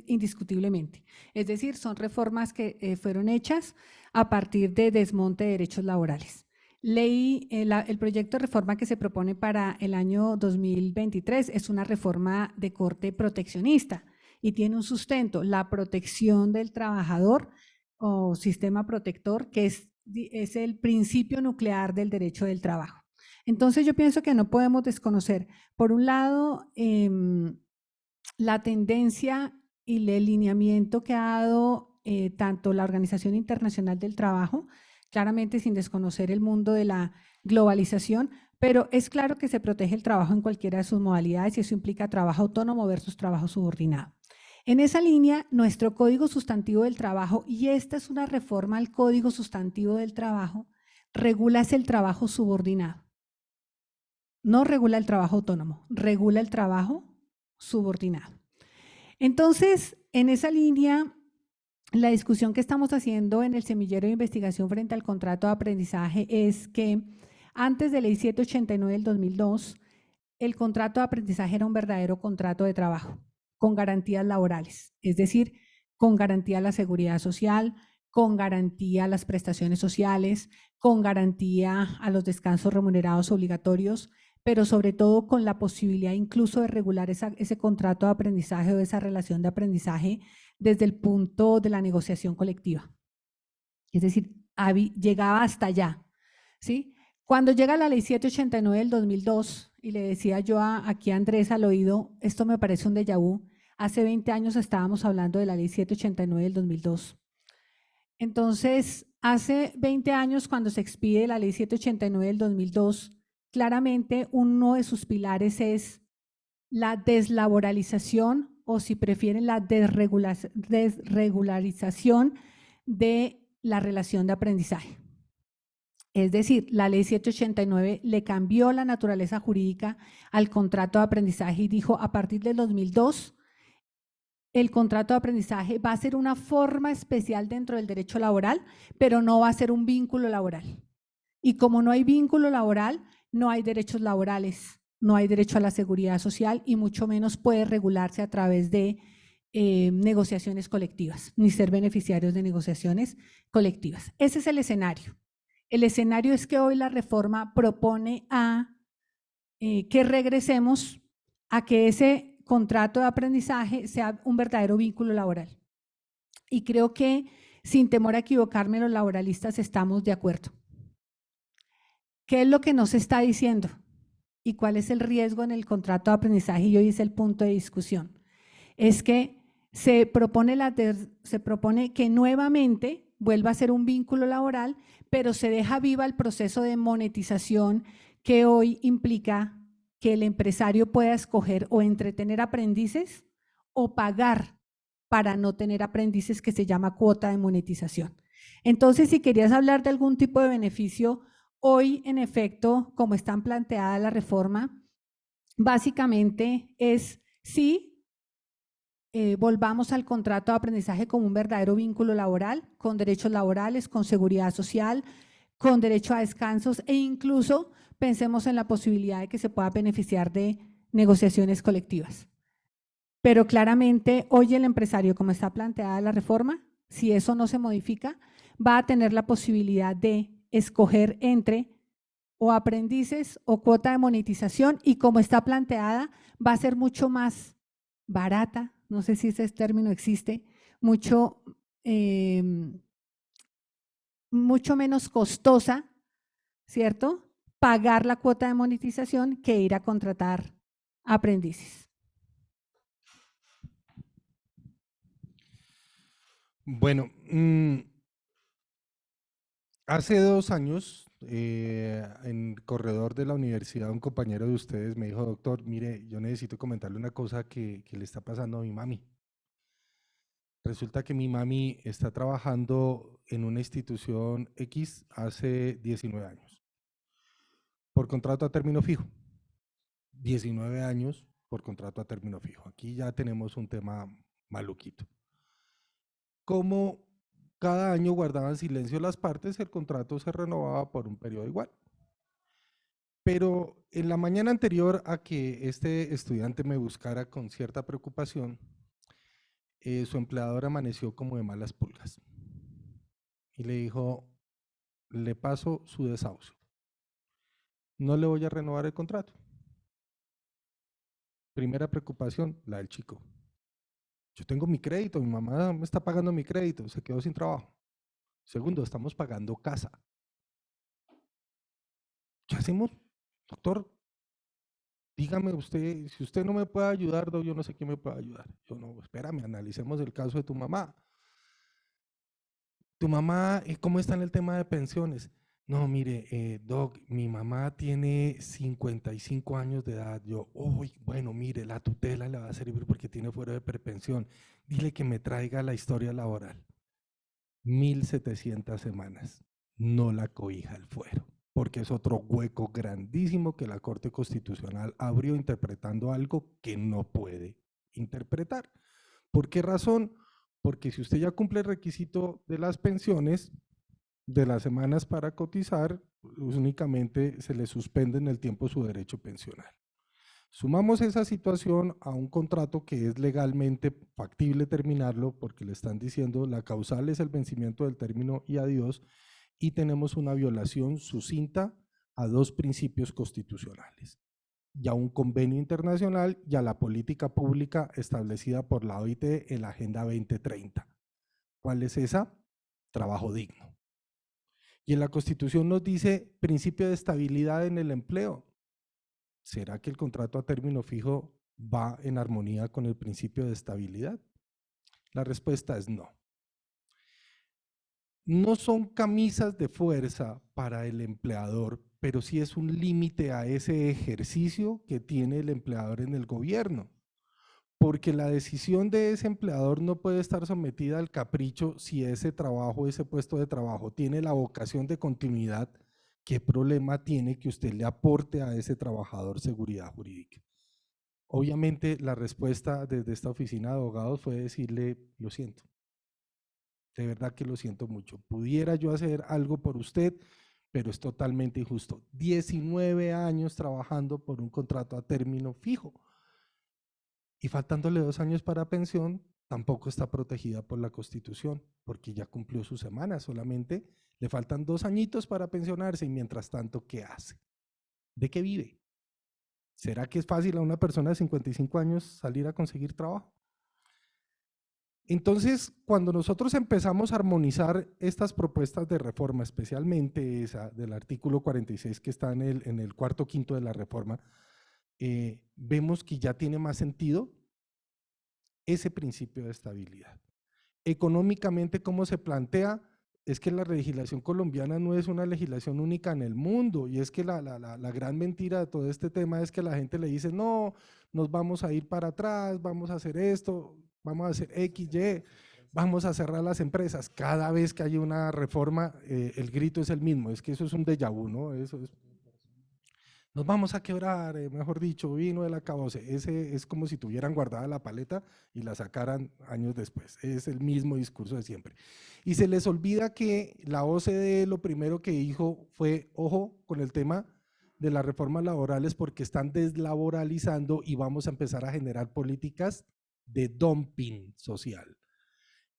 indiscutiblemente. Es decir, son reformas que fueron hechas a partir de desmonte de derechos laborales. El proyecto de reforma que se propone para el año 2023 es una reforma de corte proteccionista y tiene un sustento, la protección del trabajador o sistema protector, que es el principio nuclear del derecho del trabajo. Entonces yo pienso que no podemos desconocer, por un lado, la tendencia y el lineamiento que ha dado tanto la Organización Internacional del Trabajo, claramente sin desconocer el mundo de la globalización, pero es claro que se protege el trabajo en cualquiera de sus modalidades y eso implica trabajo autónomo versus trabajo subordinado. En esa línea, nuestro Código Sustantivo del Trabajo, y esta es una reforma al Código Sustantivo del Trabajo, regula el trabajo subordinado. No regula el trabajo autónomo, regula el trabajo subordinado. Entonces, en esa línea, la discusión que estamos haciendo en el semillero de investigación frente al contrato de aprendizaje es que antes de Ley 789 del 2002, el contrato de aprendizaje era un verdadero contrato de trabajo con garantías laborales, es decir, con garantía a la seguridad social, con garantía a las prestaciones sociales, con garantía a los descansos remunerados obligatorios, pero sobre todo con la posibilidad incluso de regular ese contrato de aprendizaje o esa relación de aprendizaje desde el punto de la negociación colectiva. Es decir, llegaba hasta allá, ¿sí? Cuando llega la Ley 789 del 2002, y le decía yo aquí a Andrés al oído, esto me parece un déjà vu, hace 20 años estábamos hablando de la Ley 789 del 2002. Entonces, hace 20 años cuando se expide la Ley 789 del 2002, claramente uno de sus pilares es la deslaboralización o si prefieren la desregularización de la relación de aprendizaje. Es decir, la Ley 789 le cambió la naturaleza jurídica al contrato de aprendizaje y dijo a partir del 2002 el contrato de aprendizaje va a ser una forma especial dentro del derecho laboral, pero no va a ser un vínculo laboral. Y como no hay vínculo laboral, no hay derechos laborales, no hay derecho a la seguridad social y mucho menos puede regularse a través de negociaciones colectivas, ni ser beneficiarios de negociaciones colectivas. Ese es el escenario. El escenario es que hoy la reforma propone que regresemos a que ese contrato de aprendizaje sea un verdadero vínculo laboral. Y creo que, sin temor a equivocarme, los laboralistas estamos de acuerdo. ¿Qué es lo que nos está diciendo? ¿Y cuál es el riesgo en el contrato de aprendizaje? Y hoy es el punto de discusión. Es que se propone que nuevamente vuelva a ser un vínculo laboral, pero se deja viva el proceso de monetización que hoy implica que el empresario pueda escoger o entretener aprendices o pagar para no tener aprendices, que se llama cuota de monetización. Entonces, si querías hablar de algún tipo de beneficio, hoy, en efecto, como están planteada la reforma, básicamente es sí, volvamos al contrato de aprendizaje como un verdadero vínculo laboral, con derechos laborales, con seguridad social, con derecho a descansos e incluso pensemos en la posibilidad de que se pueda beneficiar de negociaciones colectivas. Pero claramente hoy el empresario, como está planteada la reforma, si eso no se modifica, va a tener la posibilidad de escoger entre o aprendices o cuota de monetización, y como está planteada va a ser mucho más barata, no sé si ese término existe, mucho menos costosa, ¿cierto? Pagar la cuota de monetización que ir a contratar aprendices. Bueno, hace 2 años, en el corredor de la universidad, un compañero de ustedes me dijo: doctor, mire, yo necesito comentarle una cosa que le está pasando a mi mami. Resulta que mi mami está trabajando en una institución X hace 19 años, por contrato a término fijo. 19 años por contrato a término fijo. Aquí ya tenemos un tema maluquito. Como cada año guardaban silencio las partes, el contrato se renovaba por un periodo igual. Pero en la mañana anterior a que este estudiante me buscara con cierta preocupación, su empleador amaneció como de malas pulgas y le dijo: le paso su desahucio, no le voy a renovar el contrato. Primera preocupación, la del chico. Yo tengo mi crédito, mi mamá me está pagando mi crédito, se quedó sin trabajo. Segundo, estamos pagando casa. ¿Qué hacemos? Doctor, dígame usted, si usted no me puede ayudar, yo no sé quién me puede ayudar. Yo no, espérame, analicemos el caso de tu mamá. Tu mamá, ¿cómo está en el tema de pensiones? No, mire, doc, mi mamá tiene 55 años de edad. Yo, uy, bueno, mire, la tutela le va a servir porque tiene fuero de prepensión. Dile que me traiga la historia laboral. 1.700 semanas. No la cobija el fuero, porque es otro hueco grandísimo que la Corte Constitucional abrió interpretando algo que no puede interpretar. ¿Por qué razón? Porque si usted ya cumple el requisito de las pensiones, de las semanas para cotizar, únicamente se le suspende en el tiempo su derecho pensional. Sumamos esa situación a un contrato que es legalmente factible terminarlo, porque le están diciendo la causal es el vencimiento del término y adiós, y tenemos una violación sucinta a 2 principios constitucionales, y a un convenio internacional y a la política pública establecida por la OIT en la Agenda 2030. ¿Cuál es esa? Trabajo digno. Y en la Constitución nos dice principio de estabilidad en el empleo. ¿Será que el contrato a término fijo va en armonía con el principio de estabilidad? La respuesta es no. No son camisas de fuerza para el empleador, pero sí es un límite a ese ejercicio que tiene el empleador en el gobierno, porque la decisión de ese empleador no puede estar sometida al capricho si ese trabajo, ese puesto de trabajo tiene la vocación de continuidad. ¿Qué problema tiene que usted le aporte a ese trabajador seguridad jurídica? Obviamente la respuesta desde esta oficina de abogados fue decirle: lo siento, de verdad que lo siento mucho, pudiera yo hacer algo por usted, pero es totalmente injusto. 19 años trabajando por un contrato a término fijo y faltándole 2 años para pensión, tampoco está protegida por la Constitución, porque ya cumplió su semana, solamente le faltan 2 añitos para pensionarse y mientras tanto, ¿qué hace? ¿De qué vive? ¿Será que es fácil a una persona de 55 años salir a conseguir trabajo? Entonces, cuando nosotros empezamos a armonizar estas propuestas de reforma, especialmente esa del artículo 46 que está en el cuarto quinto de la reforma, vemos que ya tiene más sentido ese principio de estabilidad. Económicamente, ¿cómo se plantea? Es que la legislación colombiana no es una legislación única en el mundo, y es que la gran mentira de todo este tema es que la gente le dice, no, nos vamos a ir para atrás, vamos a hacer esto, vamos a hacer X, Y, vamos a cerrar las empresas. Cada vez que hay una reforma, el grito es el mismo, es que eso es un déjà vu, ¿no? Eso es, nos vamos a quebrar, mejor dicho, vino del acabose. Ese es como si tuvieran guardada la paleta y la sacaran años después. Es el mismo discurso de siempre. Y se les olvida que la OCDE lo primero que dijo fue, ojo con el tema de las reformas laborales porque están deslaboralizando y vamos a empezar a generar políticas de dumping social,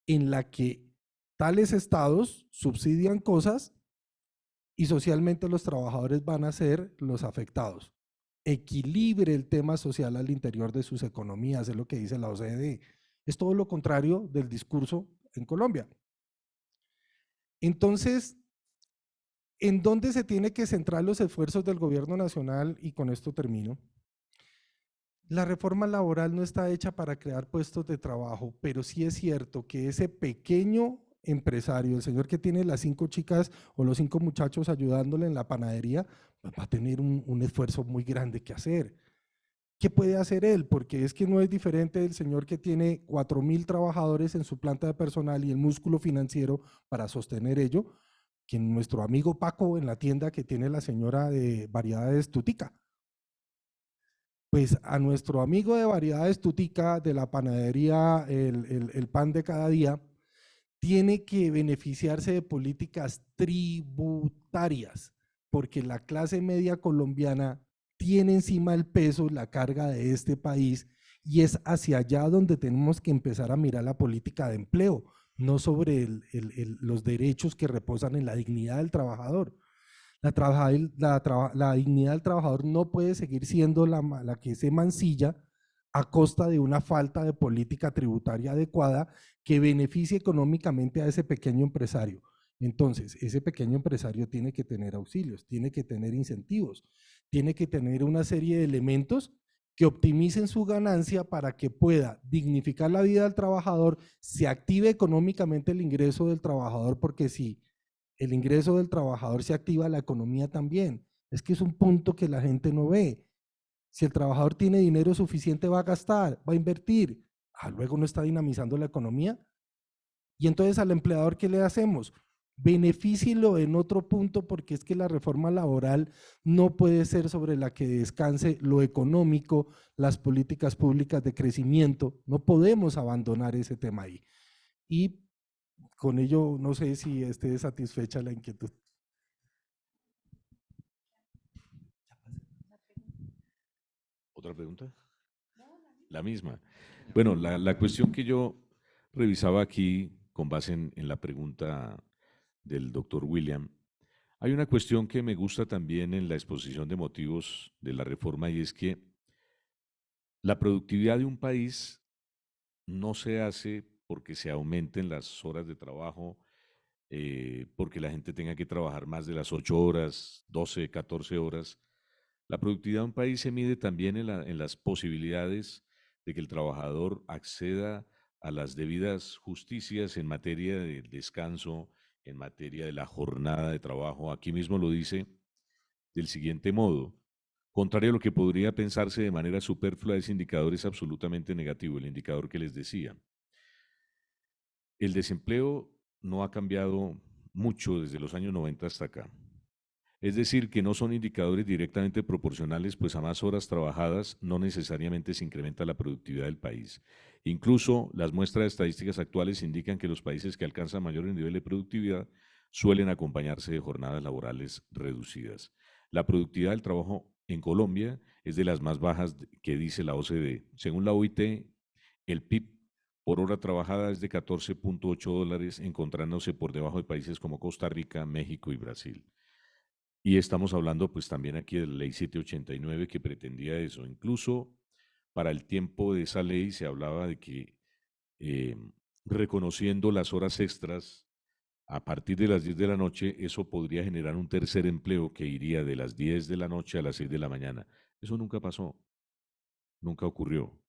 en la que tales estados subsidian cosas y socialmente los trabajadores van a ser los afectados. Equilibre el tema social al interior de sus economías, es lo que dice la OCDE. Es todo lo contrario del discurso en Colombia. Entonces, ¿en dónde se tiene que centrar los esfuerzos del gobierno nacional? Y con esto termino. La reforma laboral no está hecha para crear puestos de trabajo, pero sí es cierto que ese pequeño empresario, el señor que tiene las 5 chicas o los 5 muchachos ayudándole en la panadería, pues va a tener un esfuerzo muy grande que hacer. ¿Qué puede hacer él? Porque es que no es diferente del señor que tiene 4.000 trabajadores en su planta de personal y el músculo financiero para sostener ello, que nuestro amigo Paco en la tienda que tiene la señora de variedades Tutica. Pues a nuestro amigo de variedades Tutica de la panadería el pan de cada día, tiene que beneficiarse de políticas tributarias, porque la clase media colombiana tiene encima el peso, la carga de este país, y es hacia allá donde tenemos que empezar a mirar la política de empleo, no sobre los derechos que reposan en la dignidad del trabajador. La dignidad del trabajador no puede seguir siendo la que se mancilla a costa de una falta de política tributaria adecuada que beneficie económicamente a ese pequeño empresario. Entonces, ese pequeño empresario tiene que tener auxilios, tiene que tener incentivos, tiene que tener una serie de elementos que optimicen su ganancia para que pueda dignificar la vida del trabajador, se active económicamente el ingreso del trabajador, porque si el ingreso del trabajador se activa, la economía también. Es que es un punto que la gente no ve. Si el trabajador tiene dinero suficiente, va a gastar, va a invertir. Luego no está dinamizando la economía. Y entonces al empleador, ¿qué le hacemos? Benefícielo en otro punto, porque es que la reforma laboral no puede ser sobre la que descanse lo económico, las políticas públicas de crecimiento. No podemos abandonar ese tema ahí. Y con ello, no sé si esté satisfecha la inquietud. ¿Otra pregunta? La misma. Bueno, la cuestión que yo revisaba aquí con base en la pregunta del doctor William, hay una cuestión que me gusta también en la exposición de motivos de la reforma y es que la productividad de un país no se hace porque se aumenten las horas de trabajo, porque la gente tenga que trabajar más de las 8 horas, 12, 14 horas. La productividad de un país se mide también en las posibilidades de que el trabajador acceda a las debidas justicias en materia de descanso, en materia de la jornada de trabajo. Aquí mismo lo dice del siguiente modo. Contrario a lo que podría pensarse de manera superflua, ese indicador es absolutamente negativo, el indicador que les decía. El desempleo no ha cambiado mucho desde los años 90 hasta acá. Es decir, que no son indicadores directamente proporcionales, pues a más horas trabajadas no necesariamente se incrementa la productividad del país. Incluso las muestras de estadísticas actuales indican que los países que alcanzan mayores niveles de productividad suelen acompañarse de jornadas laborales reducidas. La productividad del trabajo en Colombia es de las más bajas que dice la OCDE. Según la OIT, el PIB por hora trabajada es de $14.8, encontrándose por debajo de países como Costa Rica, México y Brasil. Y estamos hablando pues también aquí de la ley 789 que pretendía eso. Incluso para el tiempo de esa ley se hablaba de que eh, reconociendo las horas extras a partir de las 10 de la noche, eso podría generar un tercer empleo que iría de las 10 de la noche a las 6 de la mañana. Eso nunca pasó, nunca ocurrió.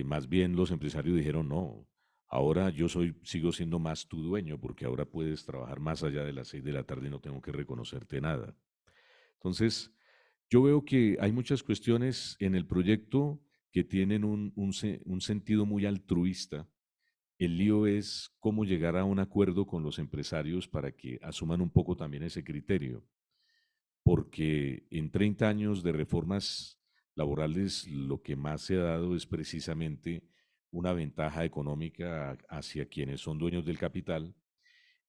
Más bien los empresarios dijeron, no, ahora sigo siendo más tu dueño porque ahora puedes trabajar más allá de las 6 de la tarde y no tengo que reconocerte nada. Entonces, yo veo que hay muchas cuestiones en el proyecto que tienen un sentido muy altruista. El lío es cómo llegar a un acuerdo con los empresarios para que asuman un poco también ese criterio, porque en 30 años de reformas laborales lo que más se ha dado es precisamente una ventaja económica hacia quienes son dueños del capital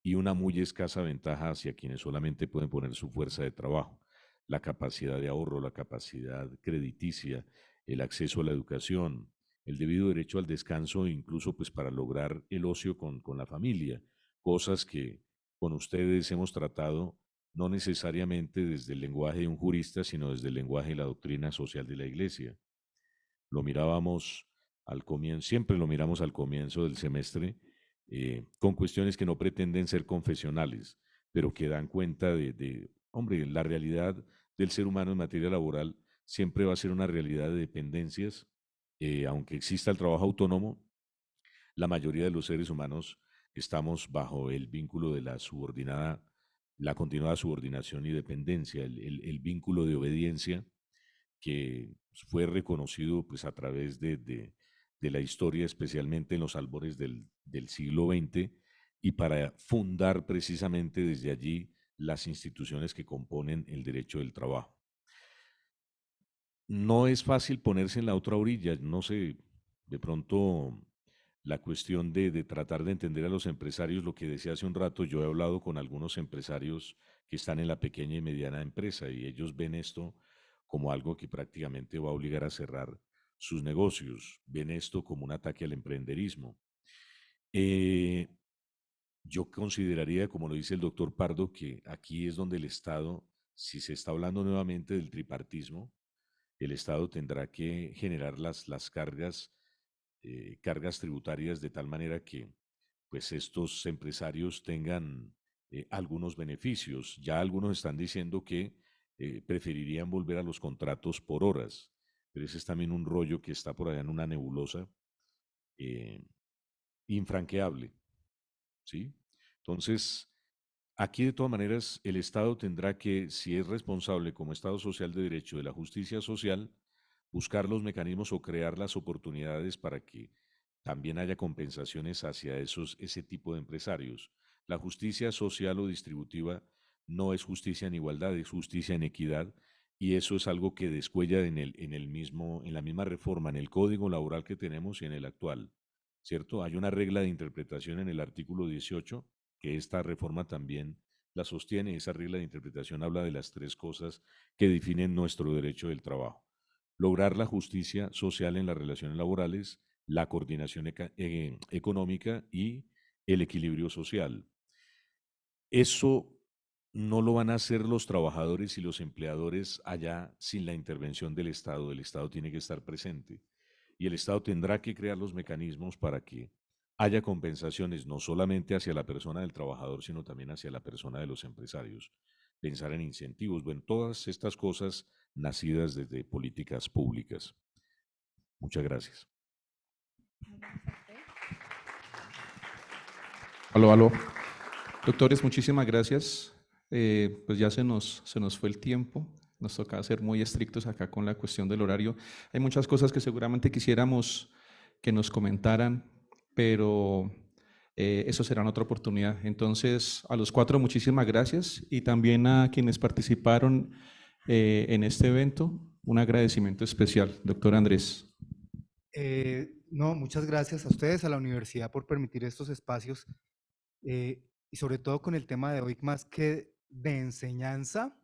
y una muy escasa ventaja hacia quienes solamente pueden poner su fuerza de trabajo, la capacidad de ahorro, la capacidad crediticia, el acceso a la educación, el debido derecho al descanso, incluso pues para lograr el ocio con la familia, cosas que con ustedes hemos tratado no necesariamente desde el lenguaje de un jurista, sino desde el lenguaje y la doctrina social de la Iglesia. Lo mirábamos al comienzo, siempre lo miramos al comienzo del semestre, con cuestiones que no pretenden ser confesionales, pero que dan cuenta hombre, la realidad del ser humano en materia laboral siempre va a ser una realidad de dependencias, aunque exista el trabajo autónomo, la mayoría de los seres humanos estamos bajo el vínculo de la continuada subordinación y dependencia, el vínculo de obediencia que fue reconocido pues, a través de la historia, especialmente en los albores del siglo XX, y para fundar precisamente desde allí las instituciones que componen el derecho del trabajo. No es fácil ponerse en la otra orilla, no sé, de pronto la cuestión de tratar de entender a los empresarios, lo que decía hace un rato, yo he hablado con algunos empresarios que están en la pequeña y mediana empresa y ellos ven esto como algo que prácticamente va a obligar a cerrar sus negocios, ven esto como un ataque al emprenderismo. Eh, yo consideraría, como lo dice el doctor Pardo, que aquí es donde el Estado, si se está hablando nuevamente del tripartismo, el Estado tendrá que generar las cargas tributarias de tal manera que pues estos empresarios tengan algunos beneficios. Ya algunos están diciendo que preferirían volver a los contratos por horas, pero ese es también un rollo que está por allá en una nebulosa eh, infranqueable, ¿sí? Entonces, aquí de todas maneras el Estado tendrá que, si es responsable como Estado social de derecho de la justicia social, buscar los mecanismos o crear las oportunidades para que también haya compensaciones hacia ese tipo de empresarios. La justicia social o distributiva no es justicia en igualdad, es justicia en equidad, y eso es algo que descuella en la misma reforma, en el código laboral que tenemos y en el actual, ¿cierto? Hay una regla de interpretación en el artículo 18 que esta reforma también la sostiene. Esa regla de interpretación habla de las tres cosas que definen nuestro derecho del trabajo: lograr la justicia social en las relaciones laborales, la coordinación económica y el equilibrio social. Eso no lo van a hacer los trabajadores y los empleadores allá sin la intervención del Estado. El Estado tiene que estar presente y el Estado tendrá que crear los mecanismos para que haya compensaciones no solamente hacia la persona del trabajador, sino también hacia la persona de los empresarios. Pensar en incentivos, bueno, todas estas cosas nacidas desde políticas públicas. Muchas gracias. Aló, aló. Doctores, muchísimas gracias. Pues ya se nos fue el tiempo. Nos toca ser muy estrictos acá con la cuestión del horario. Hay muchas cosas que seguramente quisiéramos que nos comentaran, pero eso será en otra oportunidad. Entonces, a los cuatro, muchísimas gracias y también a quienes participaron en este evento, un agradecimiento especial. Doctor Andrés. No, muchas gracias a ustedes, a la universidad, por permitir estos espacios y sobre todo con el tema de hoy, más que de enseñanza,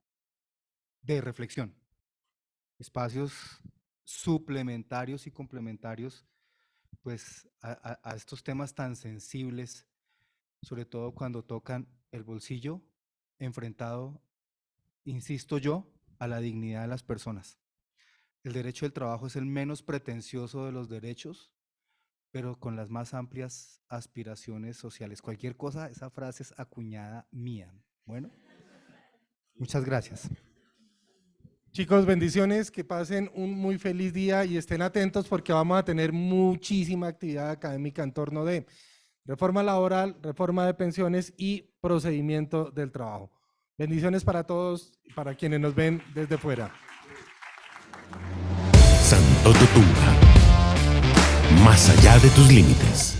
de reflexión. Espacios suplementarios y complementarios pues a estos temas tan sensibles, sobre todo cuando tocan el bolsillo enfrentado, insisto yo, a la dignidad de las personas. El derecho del trabajo es el menos pretencioso de los derechos, pero con las más amplias aspiraciones sociales. Cualquier cosa, esa frase es acuñada mía. Bueno, muchas gracias. Chicos, bendiciones, que pasen un muy feliz día y estén atentos porque vamos a tener muchísima actividad académica en torno de reforma laboral, reforma de pensiones y procedimiento del trabajo. Bendiciones para todos y para quienes nos ven desde fuera. Santo Totumba. Más allá de tus límites.